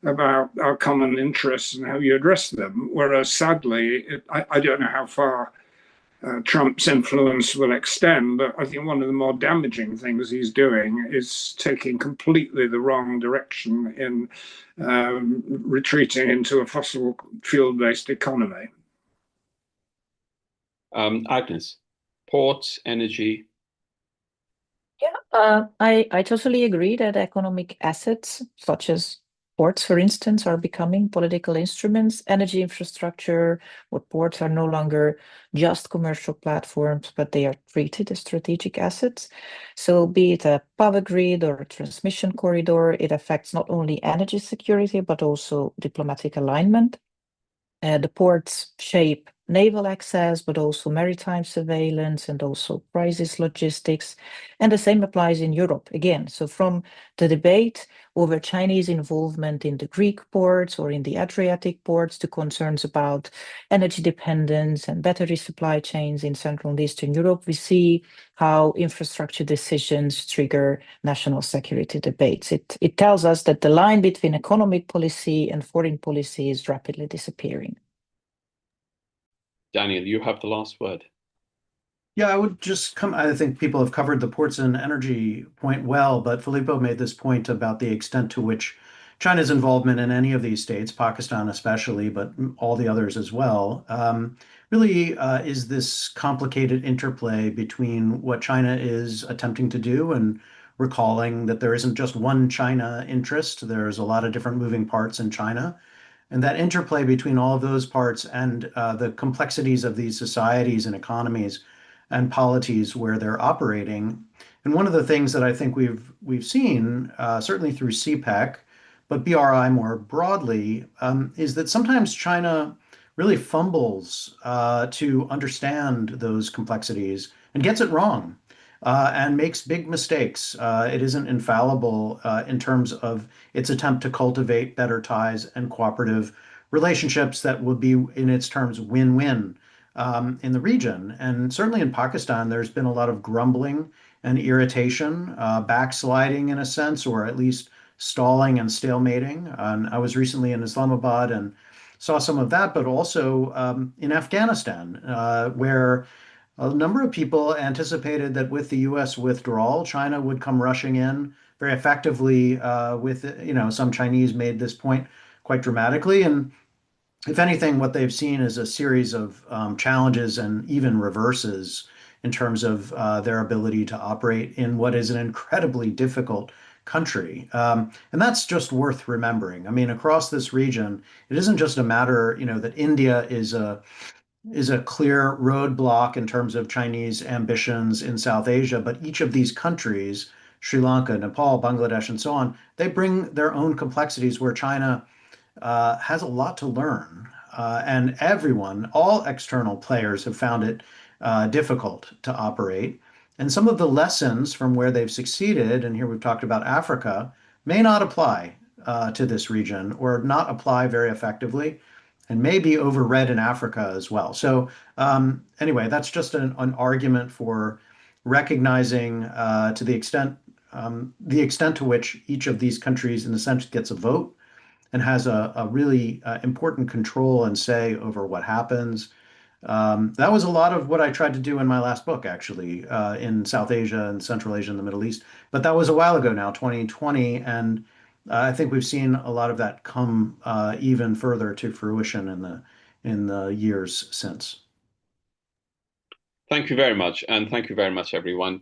about our common interests and how you address them. Whereas sadly, I don't know how far Trump's influence will extend, but I think one of the more damaging things he's doing is taking completely the wrong direction in retreating into a fossil fuel-based economy. Agnes, ports, energy. Yeah, I totally agree that economic assets such as ports, for instance, are becoming political instruments. Energy infrastructure or ports are no longer just commercial platforms, but they are treated as strategic assets. So be it a power grid or a transmission corridor, it affects not only energy security, but also diplomatic alignment. The ports shape naval access, but also maritime surveillance and also crisis logistics. And the same applies in Europe again. So from the debate over Chinese involvement in the Greek ports or in the Adriatic ports to concerns about energy dependence and battery supply chains in Central and Eastern Europe, we see how infrastructure decisions trigger national security debates. It tells us that the line between economic policy and foreign policy is rapidly disappearing. Daniel, you have the last word. Yeah, I would just come. I think people have covered the ports and energy point well, but Filippo made this point about the extent to which China's involvement in any of these states, Pakistan especially, but all the others as well, really is this complicated interplay between what China is attempting to do and recalling that there isn't just one China interest. There's a lot of different moving parts in China. And that interplay between all of those parts and the complexities of these societies and economies and polities where they're operating. And one of the things that I think we've seen, certainly through CPEC, but BRI more broadly, is that sometimes China really fumbles to understand those complexities and gets it wrong. And makes big mistakes. It isn't infallible in terms of its attempt to cultivate better ties and cooperative relationships that would be, in its terms, win-win in the region. And certainly in Pakistan, there's been a lot of grumbling and irritation, backsliding in a sense, or at least stalling and stalemating. And I was recently in Islamabad and saw some of that, but also in Afghanistan, where a number of people anticipated that with the U.S. withdrawal, China would come rushing in very effectively. Some Chinese made this point quite dramatically, and if anything, what they've seen is a series of challenges and even reverses in terms of their ability to operate in what is an incredibly difficult country. And that's just worth remembering. I mean, across this region, it isn't just a matter, that India is a clear roadblock in terms of Chinese ambitions in South Asia, but each of these countries, Sri Lanka, Nepal, Bangladesh, and so on, they bring their own complexities where China has a lot to learn. And everyone, all external players have found it difficult to operate. And some of the lessons from where they've succeeded, and here we've talked about Africa, may not apply to this region or not apply very effectively and may be overread in Africa as well. So anyway, that's just an argument for recognizing to the extent to which each of these countries, in a sense, gets a vote and has a really important control and say over what happens. That was a lot of what I tried to do in my last book, actually, in South Asia and Central Asia and the Middle East. But that was a while ago now, 2020, and I think we've seen a lot of that come even further to fruition in the years since. Thank you very much, and thank you very much, everyone.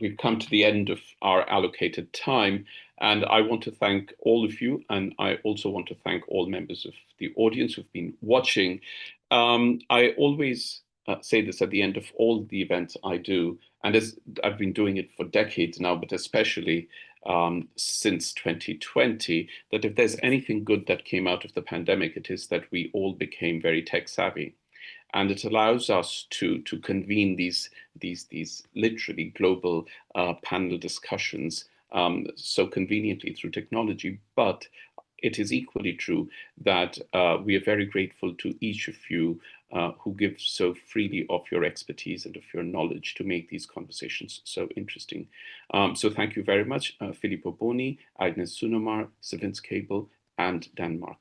We've come to the end of our allocated time, and I want to thank all of you, and I also want to thank all members of the audience who've been watching. I always say this at the end of all the events I do, and as I've been doing it for decades now, but especially since 2020, that if there's anything good that came out of the pandemic, it is that we all became very tech savvy. And it allows us to convene these literally global panel discussions so conveniently through technology. But it is equally true that we are very grateful to each of you who give so freely of your expertise and of your knowledge to make these conversations so interesting. So thank you very much, Filippo Boni, Agnes Sunomar, Savins Cable, and Dan Markey.